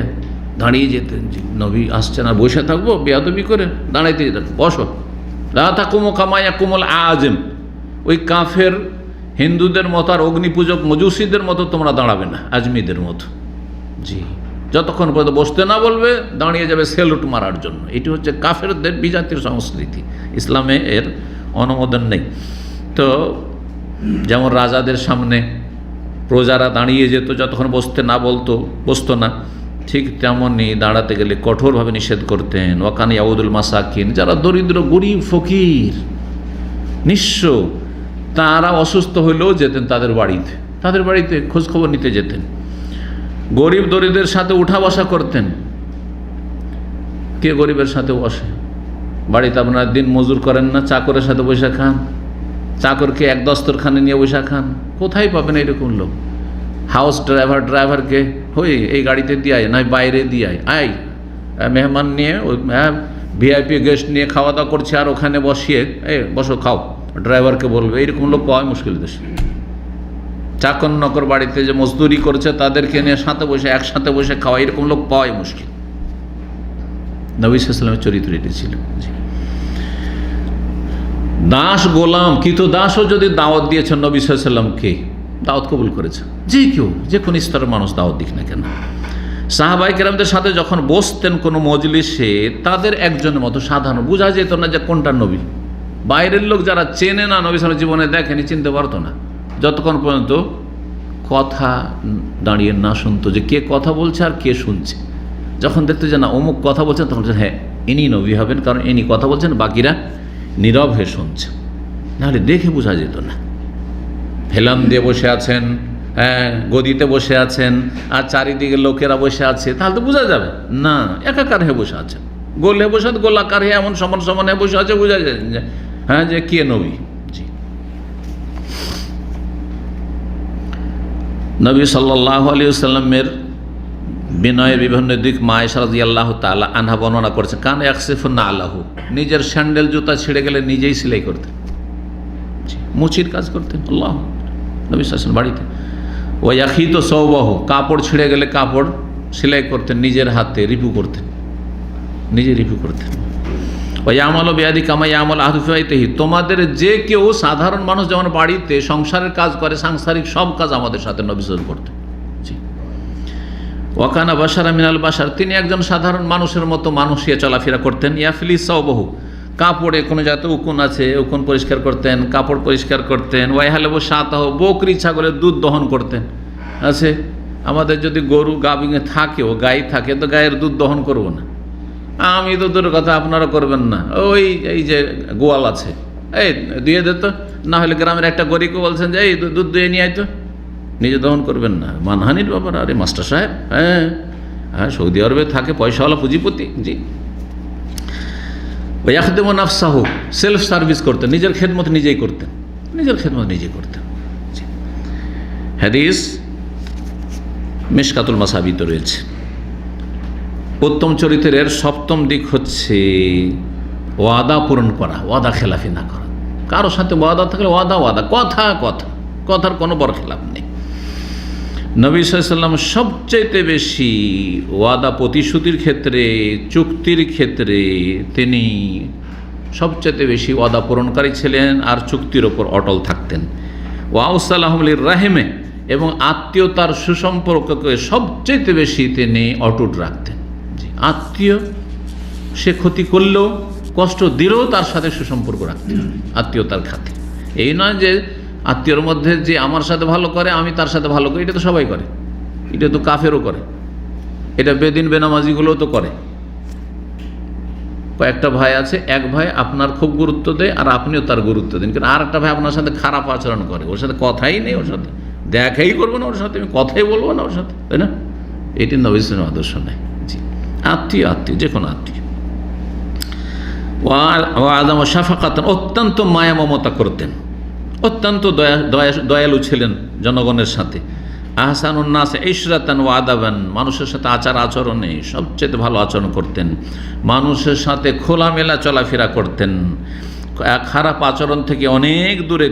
দাঁড়িয়ে যেতেন, নবী আসছেন আর বসে থাকবো বেয়াদবি করে, দাঁড়াইতে যেতেন, বসো। লা তাকুমু কামা ইয়াকুমুল আযম, ওই কাফের হিন্দুদের মতো আর অগ্নিপূজক মজুসিদের মতো তোমরা দাঁড়াবে না, আজমিদের মতো। জি, যতক্ষণ পর্যন্ত বসতে না বলবে দাঁড়িয়ে যাবে সেলুট মারার জন্য। এটি হচ্ছে কাফেরদের বিজাতির সংস্কৃতি, ইসলামে এর অনুমোদন নেই। তো যেমন রাজাদের সামনে প্রজারা দাঁড়িয়ে যেত, যতক্ষণ বসতে না বসতো না, ঠিক তেমনই দাঁড়াতে গেলে কঠোরভাবে নিষেধ করতেন। ওয়াকান ইয়াউদুল মাসাকিন, যারা দরিদ্র গরিব ফকির নিঃস্ব, তারা অসুস্থ হইলেও যেতেন তাদের বাড়িতে খোঁজখবর নিতে যেতেন। গরিব দরিদ্রের সাথে উঠা বসা করতেন। কে গরিবের সাথে বসে? বাড়িতে আপনারা দিন মজুর করেন না, চাকরের সাথে বসে খান, চাকরকে এক দস্তরখানে নিয়ে বসে খান, কোথায় পাবেন এরকম লোক? হাউস ড্রাইভারকে হই এই গাড়িতে দিয়ে আয়, নয় বাইরে দিয়ে আয়, মেহমান নিয়ে ওই ভিআইপি গেস্ট নিয়ে খাওয়া দাওয়া করছে, আর ওখানে বসিয়ে বসো খাও, ড্রাইভারকে বলবে, এইরকম লোক পাওয়া মুশকিল দেশে। চাকর নকর বাড়িতে যে মজদুরি করছে তাদেরকে নিয়ে একসাথে বসে খাওয়া, এরকম লোক পাওয়াই মুশকিল। নবী সাল্লাল্লাহু আলাইহি ওয়াসাল্লামের চরিত্র এটি ছিল। দাস গোলাম কৃত দাসও যদি দাওয়াত দিয়েছেন নবী সাল্লাল্লাহু আলাইহি ওয়াসাল্লামকে, দাওয়াত কবুল করেছে, যে কেউ যে কোন স্তরের মানুষ দাওয়াত দিক না কেন। সাহাবায়ে কেরামদের সাথে যখন বসতেন কোনো মজলিসে, তাদের একজনের মতো সাধারণ, বোঝা যেত না যে কোনটা নবী। বাইরের লোক যারা চেনে না, নবী সাল্লাল্লাহু জীবনে দেখেনি, চিনতে পারতো না, যতক্ষণ পর্যন্ত কথা দাঁড়িয়ে না শুনতো যে কে কথা বলছে আর কে শুনছে। যখন দেখতো যে না অমুক কথা বলছেন, তখন হ্যাঁ ইনি নবী হবেন, কারণ ইনি কথা বলছেন, বাকিরা নীরব হয়ে শুনছে, নাহলে দেখে বোঝা যেত না। হেলাম দিয়ে বসে আছেন, হ্যাঁ গদিতে বসে আছেন, আর চারিদিকে লোকেরা বসে আছে, তাহলে তো বোঝা যাবে না, একাকার হয়ে বসে আছেন, গোল হয়ে বসে, গোলাকার হয়ে এমন সমান সমান হয়ে বসে আছে, বোঝা যায় হ্যাঁ যে কে নবী। জি, নবী সাল্লাল্লাহু আলাইহি ওয়াসাল্লামের বিনয়ের বিভিন্ন দিক মা আয়েশা রাদিয়াল্লাহু তাআলা আনহা বর্ণনা করেছে। কান ইয়াকসিফুন আলাহু, নিজের স্যান্ডেল জুতা ছিঁড়ে গেলে নিজেই সেলাই করতেন। মুচির কাজ করতেন। আল্লাহ নবী সাল্লাল্লাহু আলাইহি ওয়াসাল্লাম বাড়িতে। ওয়াখিত সওবাহু, কাপড় ছিঁড়ে গেলে কাপড় সেলাই করতেন, নিজের হাতে রিপু করতেন, নিজে রিপু করতেন। ওয়ামাল বিয়াদি কামা ইয়ামাল আহাদু ফি বাইতিহি, তোমাদের যে কেউ সাধারণ মানুষ যেমন বাড়িতে সংসারের কাজ করে, সাংসারিক সব কাজ আমাদের সাথে নবী সাল্লাল্লাহু আলাইহি ওয়াসাল্লাম করতেন। জি। ওয়াকানা বাশারা মিনাল বাশার, তিনি একজন সাধারণ মানুষের মতো মানুষিয়া চলাফেরা করতেন। ইয়াফলি সওবাহু, কাপড়ে কোনো যাতে উকুন আছে উকুন পরিষ্কার করতেন, কাপড় পরিষ্কার করতেন। ওয়াইহালেবু শাতাহু, বকরি ছাগলের দুধ দহন করতেন। আছে আমাদের যদি গরু গাভিনে থাকেও, গাই থাকে, তো গায়ের দুধ দহন করব না। আমি তো দূরের কথা, আপনারা করবেন না। ওই এই যে গোয়াল আছে, এই দিয়ে দে তো, না হলে গ্রামের একটা গরিবকে বলছেন যে এই দুধ দিয়ে নিয়ে আয় তো, নিজে দহন করবেন না। মানহানির ব্যাপার। আরে মাস্টার সাহেব, হ্যাঁ হ্যাঁ, সৌদি আরবে থাকে পয়সাওয়ালা পুঁজিপতি। জি। ওয়াখদেমু নাফসাহু, সেলফ সার্ভিস করতেন, নিজের খেদমত নিজেই করতেন, নিজের খেদমত নিজেই করতেন। জি। হাদিস মিশকাতুল মাসাবিতে রয়েছে। উত্তম চরিত্রের সপ্তম দিক হচ্ছে ওয়াদা পূরণ করা, ওয়াদা খেলাফি না করা। কারোর সাথে ওয়াদা থাকলে ওয়াদা ওয়াদা, কথা কথা, কথার কোনো বরখেলাপ নেই। নবী সাল্লাল্লাহু আলাইহি ওয়াসাল্লাম সবচেয়ে বেশি ওয়াদা প্রতিশ্রুতির ক্ষেত্রে, চুক্তির ক্ষেত্রে তিনি সবচেয়ে বেশি ওয়াদা পূরণকারী ছিলেন আর চুক্তির ওপর অটল থাকতেন। ওয়াউসালাহুম লির রাহিমে, এবং আত্মীয়তার সুসম্পর্ককে সবচেয়ে বেশি তিনি অটুট রাখতেন। জি। আত্মীয় সে ক্ষতি করলেও, কষ্ট দিলেও তার সাথে সুসম্পর্ক রাখতেন আত্মীয়তার খাতে। এই নয় যে আত্মীয়র মধ্যে যে আমার সাথে ভালো করে আমি তার সাথে ভালো করি, এটা তো সবাই করে, এটা তো কাফেরও করে, এটা বেদিন বেনামাজিগুলোও তো করে। কয়েকটা ভাই আছে, এক ভাই আপনার খুব গুরুত্ব দেয় আর আপনিও তার গুরুত্ব দেন, কিন্তু আর একটা ভাই আপনার সাথে খারাপ আচরণ করে, ওর সাথে কথাই নেই, ওর সাথে দেখাই করবো না, ওর সাথে আমি কথাই বলবো না ওর সাথে, তাই না? এটি নবী সাল্লাল্লাহু আলাইহি ওয়াসাল্লামের আদর্শ নেই। জি। আত্মীয় আত্মীয়, যে কোনো আত্মীয়। আদম শাফাকাতান, অত্যন্ত মায়া মমতা করতেন, অত্যন্ত দয়ালু ছিলেন জনগণের সাথে। আহসানুন নাস ইশরাতান ওয়া আদাবান, মানুষের সাথে আচার আচরণে সবচেয়ে ভালো আচরণ করতেন, মানুষের সাথে খোলামেলা চলাফেরা করতেন, খারাপ আচরণ থেকে অনেক দূরে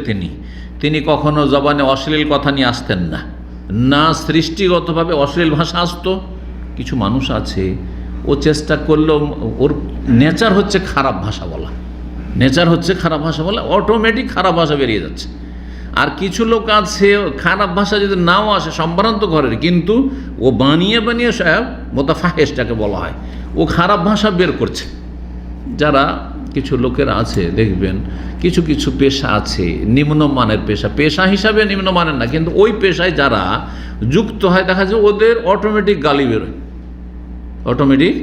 তিনি কখনো জবানে অশ্লীল কথা নিয়ে আসতেন না, না সৃষ্টিগতভাবে অশ্লীল ভাষা আসতো। কিছু মানুষ আছে ও চেষ্টা করলেও ওর নেচার হচ্ছে খারাপ ভাষা বলা, নেচার হচ্ছে খারাপ ভাষা বলা, অটোমেটিক খারাপ ভাষা বেরিয়ে যাচ্ছে। আর কিছু লোক আছে খারাপ ভাষা যদি নাও আসে সম্ভ্রান্ত ঘরের, কিন্তু ও বানিয়ে বানিয়ে মোতাফাহেশটাকে বলা হয়, ও খারাপ ভাষা বের করছে। যারা কিছু লোকের আছে দেখবেন, কিছু কিছু পেশা আছে নিম্নমানের পেশা, পেশা হিসাবে নিম্নমানের না, কিন্তু ওই পেশায় যারা যুক্ত হয় দেখা যায় ওদের অটোমেটিক গালি বেরোয়, অটোমেটিক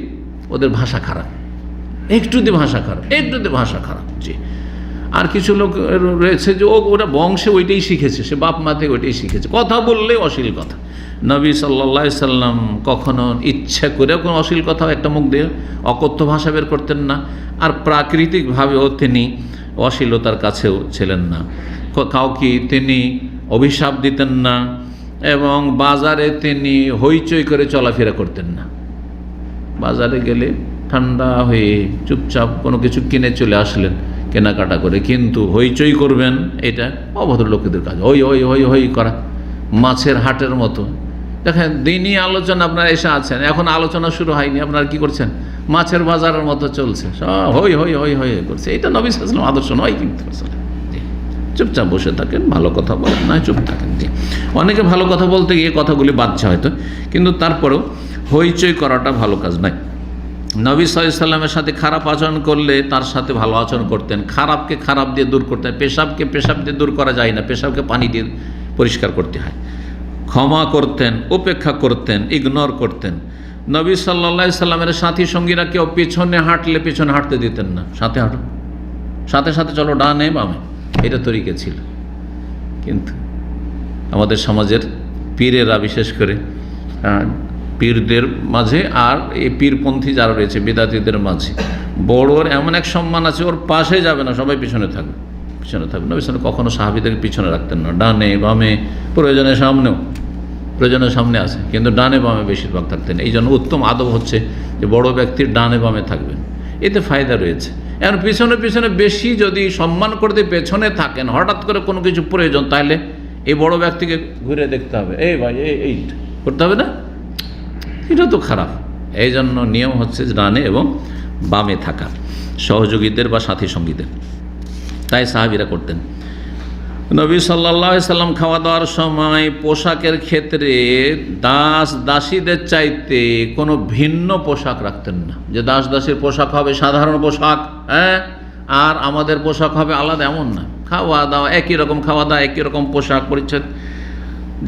ওদের ভাষা খারাপ, একটুতে ভাষা খারাপ, একটুতে ভাষা খারাপ। জি। আর কিছু লোক রয়েছে যে ওরা বংশে ওইটাই শিখেছে, সে বাপ মা থেকে ওইটাই শিখেছে, কথা বললেই অশ্লীল কথা। নবী সাল্লাল্লাহু আলাইহি সাল্লাম কখনো ইচ্ছা করে কোনো অশ্লীল কথা একটা মুখ দিয়ে অকথ্য ভাষা বের করতেন না, আর প্রাকৃতিকভাবেও তিনি অশ্লীলতার কাছেও ছিলেন না। কাউকে তিনি অভিশাপ দিতেন না, এবং বাজারে তিনি হইচই করে চলাফেরা করতেন না। বাজারে গেলে ঠান্ডা হয়ে চুপচাপ কোনো কিছু কিনে চলে আসলেন কেনাকাটা করে, কিন্তু হইচই করবেন এটা অভদ্র লোকেদের কাজ। হই হই হই হই করা, মাছের হাটের মতো। দেখেন দিনই আলোচনা আপনারা এসে আছেন, এখন আলোচনা শুরু হয়নি, আপনারা কি করছেন? মাছের বাজারের মতো চলছে, সব হই হই হই হই করছে। এটা নবী সাল্লাল্লাহু আলাইহি ওয়াসাল্লাম আদর্শ নয় কিন্তু। চুপচাপ বসে থাকেন, ভালো কথা বলেন, নয় চুপ থাকেন। জি। অনেকে ভালো কথা বলতে গিয়ে কথাগুলি বাজছে হয়তো, কিন্তু তারপরেও হইচই করাটা ভালো কাজ নয়। নবী সাল্লাল্লাহু আলাইহি ওয়াসাল্লামের সাথে খারাপ আচরণ করলে তার সাথে ভালো আচরণ করতেন, খারাপকে খারাপ দিয়ে দূর করতেন, পেশাবকে পেশাব দিয়ে দূর করা যায় না, পেশাবকে পানি দিয়ে পরিষ্কার করতে হয়। ক্ষমা করতেন, উপেক্ষা করতেন, ইগনোর করতেন। নবী সাল্লাল্লাহু আলাইহি ওয়াসাল্লামের সাথী সঙ্গীরা কেউ পেছনে হাঁটলে পেছনে হাঁটতে দিতেন না, সাথে হাঁটো, সাথে সাথে চলো ডানে বামে, এটা তরিকা ছিল। কিন্তু আমাদের সমাজের পীরেরা বিশেষ করে পীরদের মাঝে আর এই পীরপন্থী যারা রয়েছে বেদাতীদের মাঝে বড়োর এমন এক সম্মান আছে, ওর পাশে যাবে না, সবাই পিছনে থাকবে, পিছনে থাকবে। নবী সাল্লাল্লাহু কখনো সাহাবীদেরকে পিছনে রাখতেন না, ডানে বামে, প্রয়োজনের সামনেও, প্রয়োজনের সামনে আছে কিন্তু ডানে বামে বেশিরভাগ থাকতেন। এই জন্য উত্তম আদব হচ্ছে যে বড় ব্যক্তির ডানে বামে থাকবেন, এতে ফায়দা রয়েছে। এখন পিছনে পিছনে বেশি যদি সম্মান করতে পেছনে থাকেন, হঠাৎ করে কোনো কিছু প্রয়োজন, তাহলে এই বড় ব্যক্তিকে ঘুরে দেখতে হবে, এই ভাই এই করতে হবে না, এটা তো খারাপ। এই জন্য নিয়ম হচ্ছে ডানে এবং বামে থাকা সহযোগীদের বা সাথী সঙ্গীদের। তাই সাহাবীরা করতেন। নবী সাল্লাল্লাহু আলাইহি সাল্লাম খাওয়া দাওয়ার সময় পোশাকের ক্ষেত্রে দাস দাসীদের চাইতে কোনো ভিন্ন পোশাক রাখতেন না, যে দাস দাসীর পোশাক হবে সাধারণ পোশাক, হ্যাঁ, আর আমাদের পোশাক হবে আলাদা, এমন না। খাওয়া দাওয়া একই রকম, খাওয়া দাওয়া একই রকম, পোশাক পরিচ্ছদ।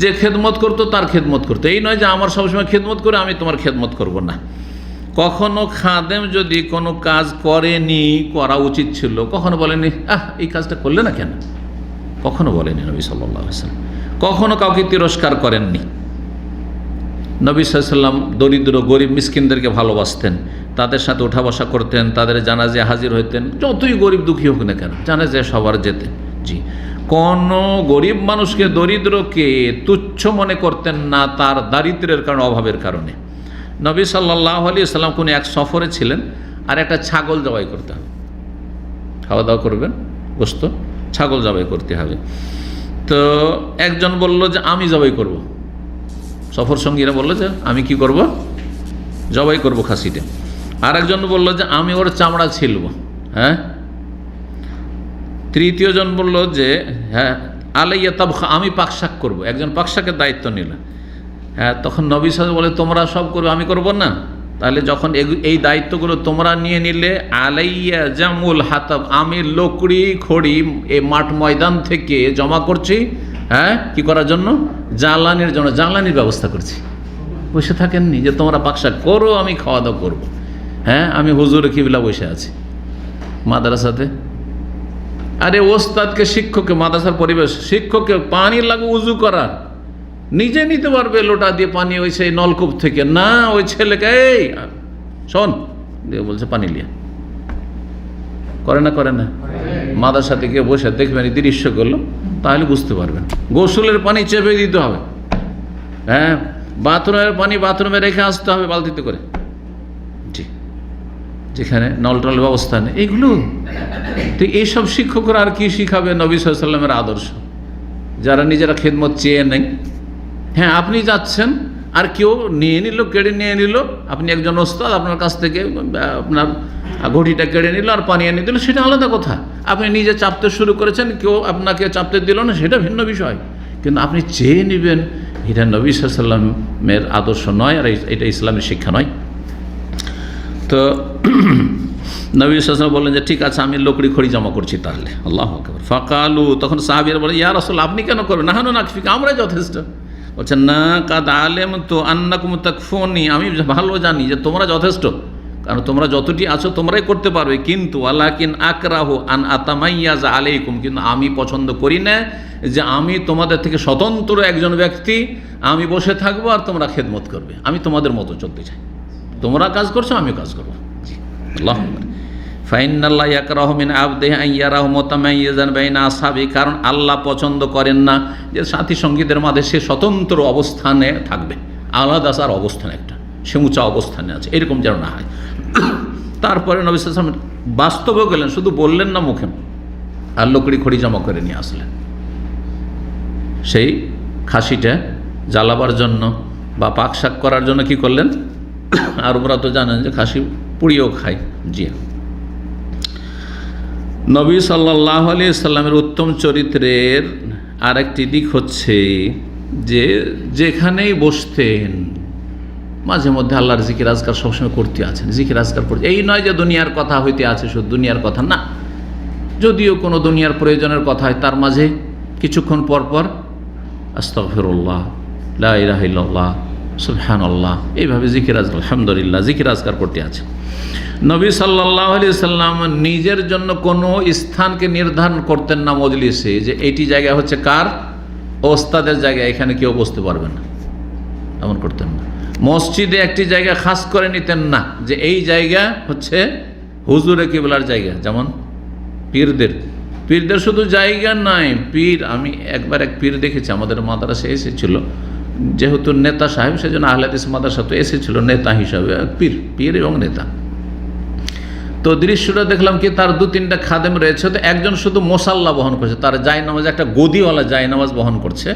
যে খেদমত করতো তার খেদমত করতো, এই নয় যে আমার সবসময় খেদমত করে আমি তোমার খেদমত করব না। কখনো খাদেম যদি কোনো কাজ করেনি, করা উচিত ছিল, কখনো বলেনি এই কাজটা করলে না কেন, কখনো বলেনি নবী সাল্লাল্লাহু আলাইহি ওয়াসাল্লাম। কখনো কাউকে তিরস্কার করেননি। নবী সাল্লাল্লাহু আলাইহি ওয়াসাল্লাম দরিদ্র গরিব মিসকিনদেরকে ভালোবাসতেন, তাদের সাথে ওঠা বসা করতেন, তাদের জানাজে হাজির হইতেন, যতই গরিব দুঃখী হোক না কেন জানাজে সবার যেতেন। জি, কোনো গরিব মানুষকে, দরিদ্রকে তুচ্ছ মনে করতেন না তার দারিদ্র্যের কারণে, অভাবের কারণে। নবী সাল্লাল্লাহু আলাইহি ওয়াসাল্লাম কোনো এক সফরে ছিলেন, আর একটা ছাগল জবাই করতে হবে, খাওয়া দাওয়া করবেন, গোশত ছাগল জবাই করতে হবে। তো একজন বলল যে আমি জবাই করব, সফর সঙ্গীরা বললো যে আমি কি করব, জবাই করব খাসিটা। আর একজন বলল যে আমি ওর চামড়া ছিলব, হ্যাঁ। তৃতীয় জন বলল যে হ্যাঁ আলাইয়া তাবখা, আমি পাকশাক করব। একজন পাকশাকের দায়িত্ব নিল, হ্যাঁ। তখন নবী সাল্লাল্লাহু আলাইহি ওয়াসাল্লাম বলে তোমরা সব করবে, আমি করব না। তাহলে যখন এই দায়িত্বগুলো তোমরা নিয়ে নিলে, আলাইয়া জামুল হাতাব, আমি লকড়ি খড়ি এই মাঠ ময়দান থেকে জমা করছি, হ্যাঁ, কি করার জন্য, জ্বালানির জন্য, জ্বালানির ব্যবস্থা করছি। বসে থাকেননি যে তোমরা পাকশাক করো, আমি খাওয়া দাওয়া করবো, হ্যাঁ, আমি হুজুরে কিবলা বসে আছি মাদ্রাসাতে। আরে ওস্তাদকে, শিক্ষককে, মাদ্রাসার পরিবেশ, শিক্ষককে পানি লাগবে উজু করার, নিজে নিতে পারবে লোটা দিয়ে পানি ওই সেই নলকূপ থেকে, না ওই ছেলেকে এই শোন দিয়ে বলছে পানি লিয়া, করে না করে না। মাদ্রাসা থেকে বসে দেখবেন এই দৃশ্যগুলো, তাহলে বুঝতে পারবেন। গোসলের পানি চেপে দিতে হবে, হ্যাঁ, বাথরুমের পানি বাথরুমে রেখে আসতে হবে বালতিতে করে, জি, যেখানে নল টল ব্যবস্থা নেই, এইগুলো। তো এইসব শিক্ষকরা আর কি শিখাবে নবী সাল্লাল্লাহু আলাইহি ওয়াসাল্লামের আদর্শ, যারা নিজেরা খেদমত চেয়ে নেই। হ্যাঁ, আপনি যাচ্ছেন আর কেউ নিয়ে নিল, কেড়ে নিয়ে নিল, আপনি একজন ওস্তাদ, আপনার কাছ থেকে আপনার ঘটিটা কেড়ে নিল আর পানি এনে দিল, সেটা আলাদা কথা। আপনি নিজে চাপতে শুরু করেছেন, কেউ আপনাকে চাপতে দিল না, সেটা ভিন্ন বিষয়। কিন্তু আপনি চেয়ে নেবেন, এটা নবী সাল্লাল্লাহু আলাইহি ওয়াসাল্লামের আদর্শ নয়, আর এটা ইসলামের শিক্ষা নয়। তো নবী সাল্লাল্লাহু আলাইহি ওয়াসাল্লাম বললেন যে ঠিক আছে, আমি লকড়ি খড়ি জমা করছি তাহলে। আল্লাহু আকবার। ফাকালু, তখন সাহাবীরা বলে ইয়া রাসূল, আপনি কেন করবেন, নাহানু নাকফিকা, আমরা যথেষ্ট। বলছেন না, কাদ আলেম তো আন্নাকুম তাকফুনি, আমি ভালো জানি যে তোমরা যথেষ্ট, কারণ তোমরা যতটি আছো তোমরাই করতে পারবে, কিন্তু ওয়ালাকিন আকরাহু আন আতামাইয়াজ আলাইকুম, কিন্তু আমি পছন্দ করি না যে আমি তোমাদের থেকে স্বতন্ত্র একজন ব্যক্তি, আমি বসে থাকবো আর তোমরা খেদমত করবে, আমি তোমাদের মতো চলতে চাই, তোমরা কাজ করছো আমি কাজ করবো। আল্লাহু আকবার। ফাইনাল্লাহ ইয়াকরাহু মিন আবদিহি আন ইয়ারাহু মুতামাইয়িজান বাইনা আসহাবি, কারণ আল্লাহ পছন্দ করেন না যে সাথী সঙ্গীদের মাঝে সে স্বতন্ত্র অবস্থানে থাকবে, আলাদা তার অবস্থান একটা, সে উঁচা অবস্থানে আছে, এরকম যেন না হয়। তারপরে নবী সাল্লাল্লাহু আলাইহি ওয়াসাল্লাম বাস্তবেও গেলেন, শুধু বললেন না মুখে, আর লকড়ি খড়ি জমা করে নিয়ে আসলেন। সেই খাসিটা জ্বালাবার জন্য বা পাক শাক করার জন্য কি করলেন, আরবরা তো জানেন যে খাসি পুড়িয়েও খায়। জি, নবী সাল্লাল্লাহু আলাইহি সাল্লামের উত্তম চরিত্রের আরেকটি দিক হচ্ছে যে যেখানেই বসতেন মাঝে মধ্যে আল্লাহর জিকির আজকার সবসময় করতে আছেন, জিকির আজকার করতে। এই নয় যে দুনিয়ার কথা হইতে আছে, শুধু দুনিয়ার কথা না, যদিও কোনো দুনিয়ার প্রয়োজনের কথা হয় তার মাঝে কিছুক্ষণ পর পর আস্তাগফিরুল্লাহ, লা ইলাহা ইল্লাল্লাহ, সুবহানাল্লাহ, এইভাবে জিকির আজকার, আলহামদুলিল্লাহ, জিকির আজকার করতে আছে। নবী সাল্লাল্লাহু আলাইহি সাল্লাম নিজের জন্য কোনো স্থানকে নির্ধারণ করতেন না মজলিসে, যে এইটি জায়গা হচ্ছে কার, ওস্তাদের জায়গা, এখানে কেউ বসতে পারবে না, এমন করতেন না। মসজিদে একটি জায়গা খাস করে নিতেন না, যে এই জায়গা হচ্ছে হুজুরে কিবলার জায়গা। যেমন পীরদের শুধু জায়গা নাই, পীর, আমি একবার এক পীর দেখেছি আমাদের মাদ্রাসায় এসেছিল, যেহেতু নেতা সাহেব সেজন্য আহলে হাদিস মাদ্রাসা তো এসেছিল নেতা হিসাবে, পীর এবং নেতা। তো দৃশ্যটা দেখলাম কি, তার 2-3টা খাদেম রয়েছে, তো একজন শুধু মোসাল্লা বহন করছে, তার জায়নামাজ, একটা গদিওয়ালা জায়নামাজ বহন করছে।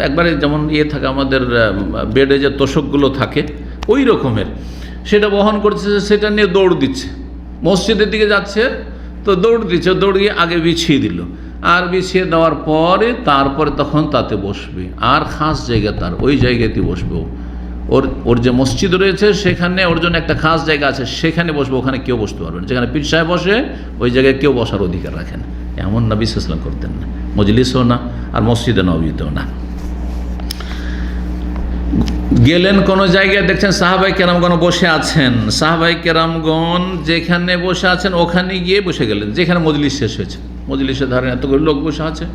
একবারে যেমন থাকে আমাদের বেডে যে তোষকগুলো থাকে ওই রকমের, সেটা বহন করছে, সেটা নিয়ে দৌড় দিচ্ছে, মসজিদের দিকে যাচ্ছে, তো দৌড় দিচ্ছে, দৌড় গিয়ে আগে বিছিয়ে দিল, আর বিছিয়ে দেওয়ার পরে তারপরে তখন তাতে বসবে, আর খাস জায়গা তার, ওই জায়গাতে বসবে। ওর যে মসজিদ রয়েছে সেখানে ওর জন্য একটা খাস জায়গা আছে, সেখানে বসবে, ওখানে কেউ বসতে পারবে না। যেখানে পীর সাহেব বসে ওই জায়গায় কেউ বসার অধিকার রাখেন। এমন নবী সাল্লাল্লাহু আলাইহি ওয়াসাল্লাম করতেন না, মজলিসও না, আর মসজিদে নববীতেও না। গেলেন কোনো জায়গায়, দেখছেন সাহাবাই কেরামগণ বসে আছেন, সাহাবাই কেরামগণ যেখানে বসে আছেন ওখানে গিয়ে বসে গেলেন, যেখানে মজলিস শেষ হয়েছে। মজলিসে ধরেন এতগুলো লোক বসে আছে,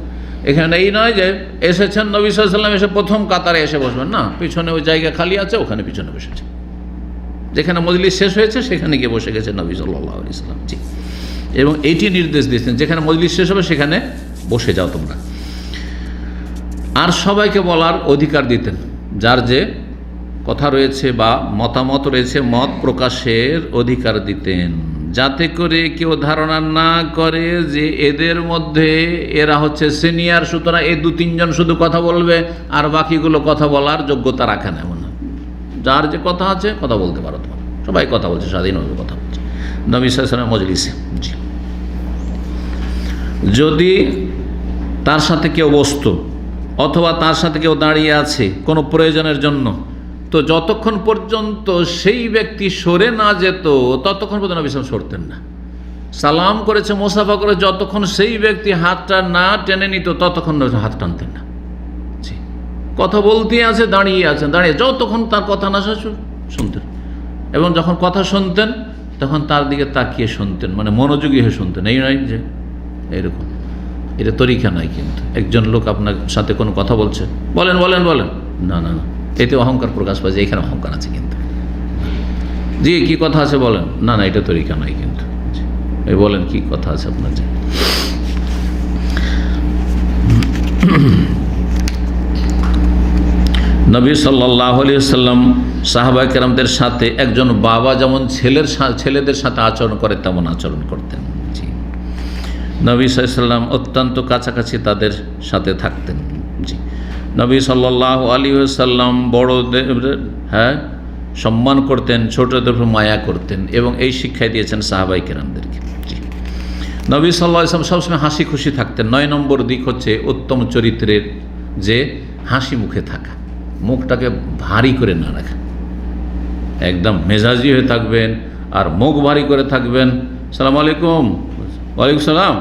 এখানে এই নয় যে এসেছেন নবী সাল্লাল্লাহু আলাইহি ওয়াসাল্লাম এসে প্রথম কাতারে এসে বসবেন, না, পিছনে ওই জায়গা খালি আছে, ওখানে পিছনে বসেছে, যেখানে মজলিস শেষ হয়েছে সেখানে গিয়ে বসে গেছে নবী সাল্লাল্লাহু আলাইহি ওয়াসাল্লাম। জি, এবং এইটি নির্দেশ দিয়েছেন, যেখানে মজলিস শেষ হবে সেখানে বসে যাও তোমরা। আর সবাইকে বলার অধিকার দিতেন, যার যে কথা রয়েছে বা মতামত রয়েছে, মত প্রকাশের অধিকার দিতেন, যাতে করে কেউ ধারণা না করে যে এদের মধ্যে এরা হচ্ছে সিনিয়র, সুতরাং এই 2-3 জন শুধু কথা বলবে আর বাকিগুলো কথা বলার যোগ্যতা রাখে না। এমন না, যার যে কথা আছে কথা বলতে পারো, তোমার সবাই কথা বলছে, স্বাধীনভাবে কথা বলছে নবী সাল্লাল্লাহু আলাইহি ওয়াসাল্লাম মজলিসে। জি, যদি তার সাথে কেউ বসতো অথবা তার সাথে কেউ দাঁড়িয়ে আছে কোনো প্রয়োজনের জন্য, তো যতক্ষণ পর্যন্ত সেই ব্যক্তি সরে না যেত ততক্ষণ পর্যন্ত নবী সাল্লাল্লাহু আলাইহি ওয়াসাল্লাম সরতেন না। সালাম করেছে, মুসাফা করে, যতক্ষণ সেই ব্যক্তি হাতটা না টেনে নিত ততক্ষণ হাত টানতেন না। জি, কথা বলতে আছে, দাঁড়িয়ে আছেন, দাঁড়িয়ে যতক্ষণ তার কথা না শুনতেন, এবং যখন কথা শুনতেন তখন তার দিকে তাকিয়ে শুনতেন, মানে মনোযোগী হয়ে শুনতেন। এই নয় যে এরকম, এটা তরিকা নয়। কিন্তু একজন লোক আপনার সাথে কোনো কথা বলছে, বলেন বলেন বলেন, না না না, এতে অহংকার প্রকাশ পায় যে এখানে অহংকার আছে। কিন্তু জি, কি কথা আছে বলেন, না না, এটা তরিকা নয়। কিন্তু এই বলেন কি কথা আছে আপনার। যে নবী সাল্লাল্লাহু আলাইহি ওয়াসাল্লাম সাহাবা কেরামদের সাথে একজন বাবা যেমন ছেলেদের সাথে আচরণ করে তেমন আচরণ করতেন। জি, নবী সাল্লাল্লাহু আলাইহি ওয়াসাল্লাম অত্যন্ত কাছাকাছি তাদের সাথে থাকতেন। জি, নবী সাল্লাল্লাহু আলাইহি ওয়াসাল্লাম বড়দের সম্মান করতেন, ছোটদের উপর মায়া করতেন, এবং এই শিক্ষাই দিয়েছেন সাহাবাই কেরামদেরকে। জি, নবী সাল্লাল্লাহু আলাইহি ওয়াসাল্লাম সবসময় হাসি খুশি থাকতেন। 9 নম্বর দিক হচ্ছে উত্তম চরিত্রের যে হাসি মুখে থাকা, মুখটাকে ভারী করে না রাখা, একদম মেজাজি হয়ে থাকবেন আর মুখ ভারী করে থাকবেন। সালাম আলাইকুম, ওয়ালাইকুম সালাম,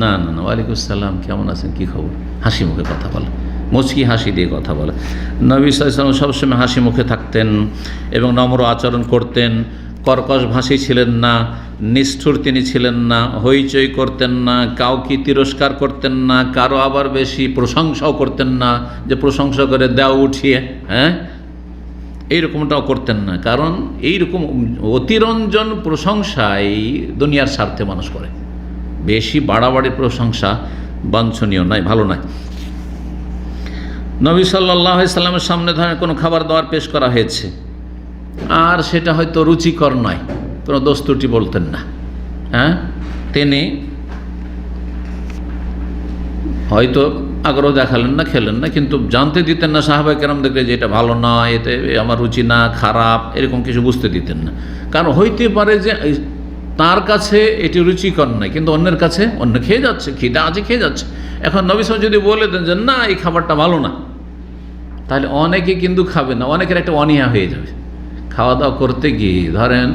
না না না, ওয়ালাইকুম সালাম, কেমন আছেন, কী খবর, হাসি মুখে কথা বলা, মুচকি হাসি দিয়ে কথা বলা। নবী সাল্লাল্লাহু আলাইহি ওয়াসাল্লাম সবসময় হাসি মুখে থাকতেন এবং নম্র আচরণ করতেন, কর্কশ ভাষী ছিলেন না, নিষ্ঠুর তিনি ছিলেন না, হইচই করতেন না, কাউকে তিরস্কার করতেন না, কারো আবার বেশি প্রশংসাও করতেন না, যে প্রশংসা করে দেওয়া উঠিয়ে এইরকমটাও করতেন না। কারণ এইরকম অতিরঞ্জন প্রশংসাই দুনিয়ার স্বার্থে মানুষ করে, বেশি বাড়াবাড়ি প্রশংসা বাঞ্ছনীয় নয়, ভালো নয়। নবী সাল্লাল্লাহু আলাইহি সাল্লামের সামনে ধরেন কোনো খাবার দাবার পেশ করা হয়েছে, আর সেটা হয়তো রুচিকর নয়, কোনো দোষ ত্রুটি বলতেন না। তিনি হয়তো আগ্রহ দেখালেন না, খেলেন না, কিন্তু জানতে দিতেন না সাহাবায়ে কেরামদেরকে যে এটা ভালো না, এতে আমার রুচি না, খারাপ, এরকম কিছু বুঝতে দিতেন না। কারণ হইতে পারে যে তার কাছে এটি রুচিকর নয়, কিন্তু অন্যের কাছে অন্য খেয়ে যাচ্ছে, খিদা আছে খেয়ে যাচ্ছে। এখন নবী সাল্লাল্লাহু আলাইহি ওয়াসাল্লাম যদি বলে দেন যে না, এই খাবারটা ভালো না, তাহলে অনেকে কিন্তু খাবে না, অনেকের একটা অনীহা হয়ে যাবে। খাওয়া দাওয়া করতে গিয়ে ধরেন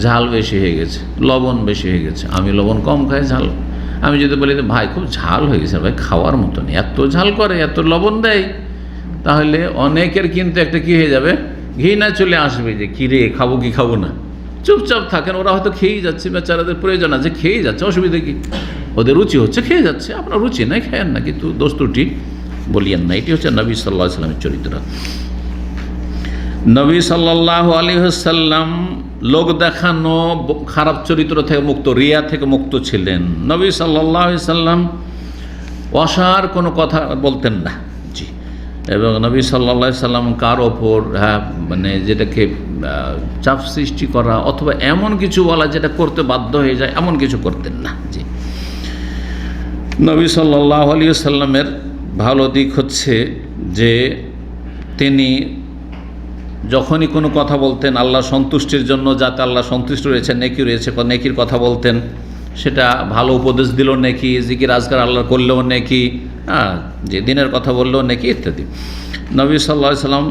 ঝাল বেশি হয়ে গেছে, লবণ বেশি হয়ে গেছে, আমি লবণ কম খাই, ঝাল, আমি যদি বলি ভাই খুব ঝাল হয়ে গেছে, ভাই খাওয়ার মতো নেই, এত ঝাল করে, এত লবণ দেয়, তাহলে অনেকের কিন্তু একটা কী হয়ে যাবে, ঘৃণা চলে আসবে যে কী রে, খাবো কি খাবো না। চুপচাপ থাকেন, ওরা হয়তো খেয়েই যাচ্ছে, বেচারাদের প্রয়োজন আছে, খেয়েই যাচ্ছে, অসুবিধা কি, ওদের রুচি হচ্ছে খেয়ে যাচ্ছে, আপনার রুচি নাই খায়েন না, কিন্তু দোষ ত্রুটি বলিয়েন না। এটি হচ্ছে নবী সাল্লাল্লাহু আলাইহি ওয়াসাল্লামের চরিত্র। নবী সাল্লাল্লাহু আলাইহি ওয়াসাল্লাম লোক দেখানো খারাপ চরিত্র থেকে মুক্ত, রিয়া থেকে মুক্ত ছিলেন। নবী সাল্লাল্লাহু আলাইহি ওয়াসাল্লাম অসার কোনো কথা বলতেন না। জি, এবং নবী সাল্লাল্লাহু আলাইহি ওয়াসাল্লাম কার ওপর মানে যেটাকে চাপ সৃষ্টি করা অথবা এমন কিছু বলা যেটা করতে বাধ্য হয়ে যায়, এমন কিছু করতেন না। জি, নবী সাল্লাল্লাহু আলাইহি ওয়াসাল্লামের ভালো দিক হচ্ছে যে তিনি যখনই কোনো কথা বলতেন আল্লাহ সন্তুষ্টির জন্য, যাতে আল্লাহ সন্তুষ্ট রয়েছে, নেকি রয়েছে, নেকির কথা বলতেন, সেটা ভালো উপদেশ দিল নেকি, জিকির আজকার আল্লাহ করলেও নেকি, যে দিনের কথা বললেও নেকি ইত্যাদি। নবী সাল্লাল্লাহু আলাইহি ওয়াসাল্লাম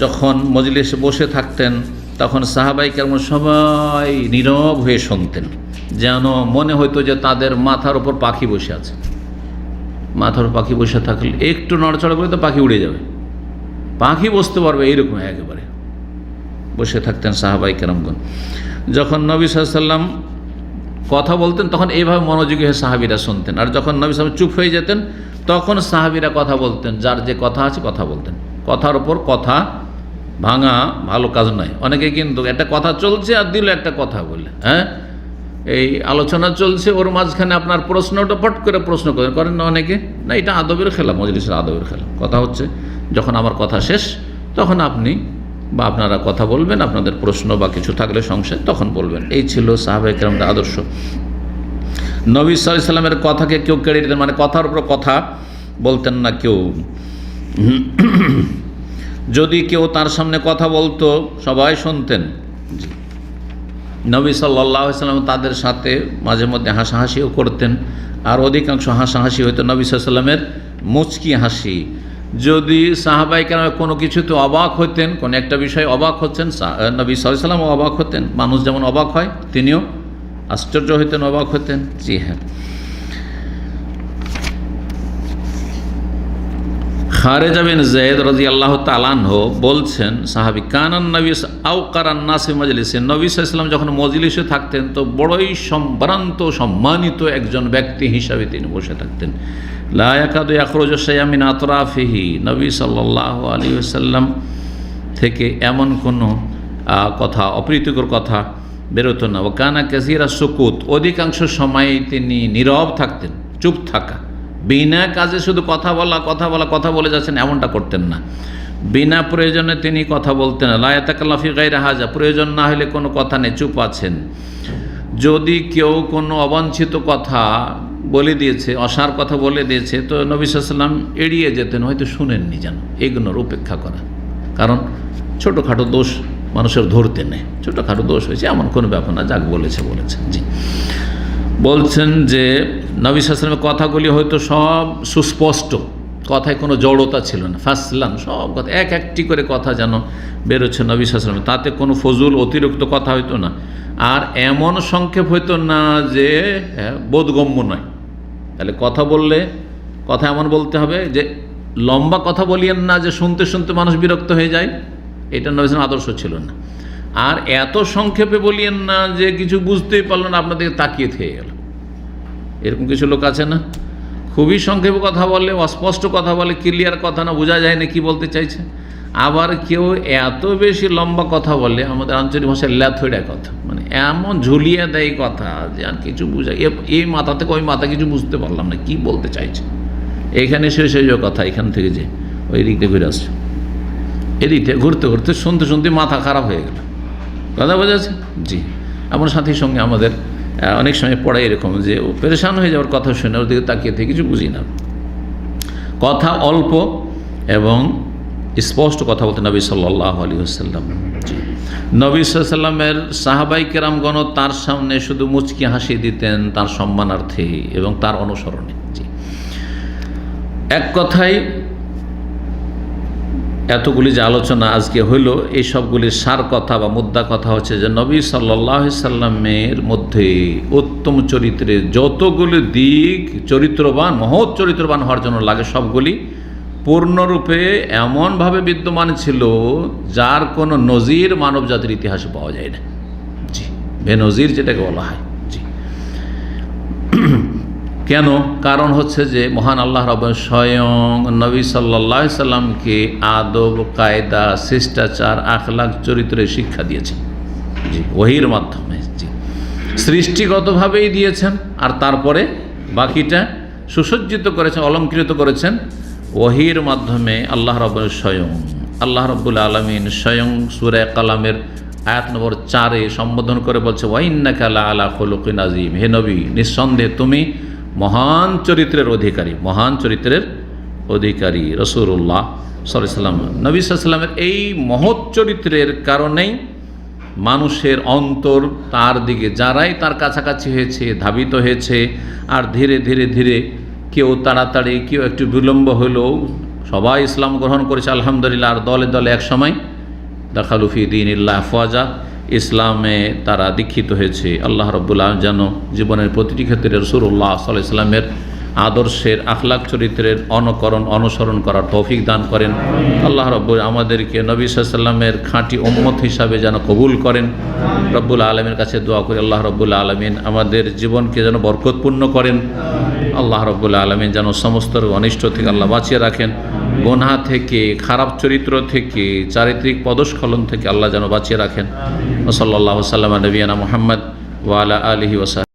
যখন মজলিসে বসে থাকতেন তখন সাহাবাই কেরাম সবাই নীরব হয়ে শুনতেন, যেন মনে হতো যে তাদের মাথার ওপর পাখি বসে আছে। মাথার পাখি বসে থাকলে একটু নড়চড়া করে তো পাখি উড়ে যাবে, পাখি বসতে পারবে এইরকম একেবারে বসে থাকতেন সাহাবাই কেরামগণ। যখন নবী সাল্লাল্লাহু আলাইহি ওয়াসাল্লাম কথা বলতেন তখন এইভাবে মনোযোগী হয়ে সাহাবীরা শুনতেন, আর যখন নবী সাল্লাল্লাহু আলাইহি ওয়াসাল্লাম চুপ হয়ে যেতেন তখন সাহাবীরা কথা বলতেন, যার যে কথা আছে কথা বলতেন। কথার ওপর কথা ভাঙা ভালো কাজ নয়। অনেকে কিন্তু একটা কথা চলছে আর দিল একটা কথা বলে, এই আলোচনা চলছে, ওর মাঝখানে আপনার প্রশ্নটা পট করে প্রশ্ন করেন না অনেকে, না এটা আদবের খেলা, মজলিসের আদবের খেলা। কথা হচ্ছে যখন আমার কথা শেষ তখন আপনি বা আপনারা কথা বলবেন, আপনাদের প্রশ্ন বা কিছু থাকলে সংশয় তখন বলবেন। এই ছিল সাহাবায়ে কেরামদের আদর্শ। নবী সাল্লাল্লাহু আলাইহি ওয়াসাল্লামের কথাকে কেউ কেড়ে দিতেন, মানে কথার উপর কথা বলতেন না কেউ। যদি কেউ তার সামনে কথা বলতো সবাই শুনতেন। নবী সাল্লাল্লাহু আলাইহি ওয়াসাল্লাম তাদের সাথে মাঝে মধ্যে হাসাহাসিও করতেন, আর অধিকাংশ হাসাহাসি হয়তো নবী সাল্লাল্লাহু আলাইহি ওয়াসাল্লামের মুচকি হাসি। যদি সাহাবায়ে কেরাম কোনো কিছুতে অবাক হতেন, কোনো একটা বিষয়ে অবাক হচ্ছেন, নবী সাল্লাল্লাহু আলাইহি ওয়াসাল্লাম অবাক হতেন, মানুষ যেমন অবাক হয় তিনিও আশ্চর্য হতেন, অবাক হতেন। জি হ্যাঁ। খারেজা বিন যায়েদ রাদিয়াল্লাহু তাআলা আনহু বলছেন, সাহাবী, কানান নবী আওকারান নাসি মাজলিসে, নবী সাল্লাল্লাহু আলাইহি ওয়াসাল্লাম যখন মজলিসে থাকতেন তো বড়ই সম্ভ্রান্ত সম্মানিত একজন ব্যক্তি হিসাবে তিনি বসে থাকতেন। লা ইয়াকাদু ইয়াখরুজু শাইআন মিন আতরাফিহি, নবী সাল্লাল্লাহু আলাইহি ওয়াসাল্লাম থেকে এমন কোনো কথা, অপ্রীতিকর কথা বেরোতো না। ওয়া কানা কাসীরা সুকুত, অধিকাংশ সময় তিনি নীরব থাকতেন, চুপ থাকা, বিনা কাজে শুধু কথা বলা কথা বলে যাচ্ছেন এমনটা করতেন না। বিনা প্রয়োজনে তিনি কথা বলতেন না। লা ইয়াতাকাল্লামু ফি গায়রি হাজা, প্রয়োজন না হলে কোনো কথা নেই, চুপ আছেন। যদি কেউ কোনো অবাঞ্ছিত কথা বলে দিয়েছে, অসার কথা বলে দিয়েছে, তো নবী সাল্লাল্লাহু আলাইহি ওয়াসাল্লাম এড়িয়ে যেতেন, হয়তো শুনেননি, যেন এগুলোর উপেক্ষা করা। কারণ ছোটোখাটো দোষ মানুষের ধরতে নেই, ছোটোখাটো দোষ হয়েছে এমন কোনো ব্যাপার না, যাক বলেছে। জি, বলছেন যে নবী সাল্লাল্লাহু আলাইহি ওয়াসাল্লামের কথাগুলি হয়তো সব সুস্পষ্ট, কথায় কোনো জড়তা ছিল না, ফাসলান, সব কথা একটি করে কথা যেন বেরোচ্ছে নবী সাল্লাল্লাহু আলাইহি ওয়াসাল্লাম, তাতে কোনো ফজুল অতিরিক্ত কথা হইতো না, আর এমন সংক্ষেপ হইতো না যে বোধগম্য নয়। তাহলে কথা বললে কথা এমন বলতে হবে যে লম্বা কথা বলিয়েন না যে শুনতে শুনতে মানুষ বিরক্ত হয়ে যায়, এটা নবী সাল্লাল্লাহু আলাইহি ওয়াসাল্লামের আদর্শ ছিল না। আর এত সংক্ষেপে বলিয়েন না যে কিছু বুঝতেই পারল না, আপনাদেরকে তাকিয়ে থেকে গেল। এরকম কিছু লোক আছে না, খুবই সংক্ষেপে কথা বলে, অস্পষ্ট কথা বলে, ক্লিয়ার কথা না, বোঝা যায় না কি বলতে চাইছে। আবার কেউ এত বেশি লম্বা কথা বলে, আমাদের আঞ্চলিক ভাষায় ল্যাথড়া কথা, মানে এমন ঝুলিয়ে দেয় কথা যে আর কিছু বোঝা, এই মাথা থেকে ওই মাথা কিছু বুঝতে পারলাম না কি বলতে চাইছে। এখানে শেষ হয়ে যাওয়া কথা, এখান থেকে যে ওই দিক দিয়ে ঘুরে আসছে, এদিক থেকে ঘুরতে ঘুরতে শুনতে শুনতে মাথা খারাপ হয়ে গেল। কথা বোঝা যাচ্ছে? জি, আমার সাথীর সঙ্গে আমাদের অনেক সময় পড়ায় এরকম যে ও পেরেশান হয়ে যাওয়ার কথা শুনে ওর দিকে তাকিয়ে থেকে কিছু বুঝি না। কথা অল্প এবং স্পষ্ট কথা বলতে নবী সাল্লাল্লাহু আলাইহি ওয়াসাল্লাম। জি, নবী সাল্লাল্লাহু আলাইহি ওয়াসাল্লামের সাহাবাই কেরামগণ তার সামনে শুধু মুচকি হাসি দিতেন তার সম্মানার্থে এবং তার অনুসরণে। জি, এক কথায় এতগুলি যে আলোচনা আজকে হইল, এই সবগুলির সার কথা বা মুদ্রা কথা হচ্ছে যে নবী সাল্লাল্লাহু আলাইহি সাল্লামের মধ্যে উত্তম চরিত্রের যতগুলি দিক, চরিত্রবান, মহৎ চরিত্রবান হওয়ার জন্য লাগে, সবগুলি পূর্ণরূপে এমনভাবে বিদ্যমান ছিল যার কোনো নজির মানব জাতির ইতিহাসে পাওয়া যায় না। জি, বেনজির যেটাকে বলা হয়। জি, কেন? কারণ হচ্ছে যে মহান আল্লাহ রাব্বুল স্বয়ং নবী সাল্লাল্লাহু আলাইহি সাল্লামকে আদব, কায়দা, শিষ্টাচার, আখলাক, চরিত্রের শিক্ষা দিয়েছেন। জি, ওহীর মাধ্যমে। জি, সৃষ্টিগতভাবেই দিয়েছেন, আর তারপরে বাকিটা সুসজ্জিত করেছেন, অলংকৃত করেছেন ওহীর মাধ্যমে আল্লাহ রাব্বুল স্বয়ং। আল্লাহ রাব্বুল আলামিন স্বয়ং সূরা কালামের আয়াত নম্বর 4-এ সম্বোধন করে বলছে, ওয়া ইন্নাকা লাআলা খুলুকিন আযীম। হে নবী, নিঃসন্দেহে তুমি মহান চরিত্রের অধিকারী, মহান চরিত্রের অধিকারী। রাসূলুল্লাহ সাল্লাল্লাহু আলাইহি ওয়াসাল্লাম, নবী সাল্লাল্লাহু আলাইহি ওয়াসাল্লামের এই মহৎ চরিত্রের কারণেই মানুষের অন্তর তার দিকে, যারাই তার কাছাকাছি হয়েছে, ধাবিত হয়েছে, আর ধীরে ধীরে ধীরে কেউ তাড়াতাড়ি, কেউ একটু বিলম্ব হলেও সবাই ইসলাম গ্রহণ করেছে আলহামদুলিল্লাহ। আর দলে দলে এক সময় দাখালু ফি দীনিল্লাহ আফওয়াজা, ইসলামে তারা দীক্ষিত হয়েছে। আল্লাহ রাব্বুল আলামিন যেন জীবনের প্রতিটি ক্ষেত্রে রাসূলুল্লাহ সাল্লাল্লাহু আলাইহি ওয়াসাল্লামের আদর্শের, আখলাক চরিত্রের অনুসরণ করার তৌফিক দান করেন। আল্লাহ রাব্বুল আমাদেরকে নবী সাল্লাল্লাহু আলাইহি ওয়াসাল্লামের খাঁটি উম্মত হিসাবে যেন কবুল করেন। রব্বুল আলামিনের কাছে দোয়া করি, আল্লাহ রাব্বুল আলামিন আমাদের জীবনকে যেন বরকতপূর্ণ করেন। আল্লাহ রাব্বুল আলামিন যেন সমস্ত অনিষ্ট থেকে আল্লাহ বাঁচিয়ে রাখেন, গুনাহ থেকে, খারাপ চরিত্র থেকে, চারিত্রিক পদস্খলন থেকে আল্লাহ যেন বাঁচিয়ে রাখেন। সাল্লাল্লাহু আলাইহি ওয়া সাল্লাম নবিয়ানা মুহাম্মদ ওয়া আলা আলিহি ওয়া সাহবিহি।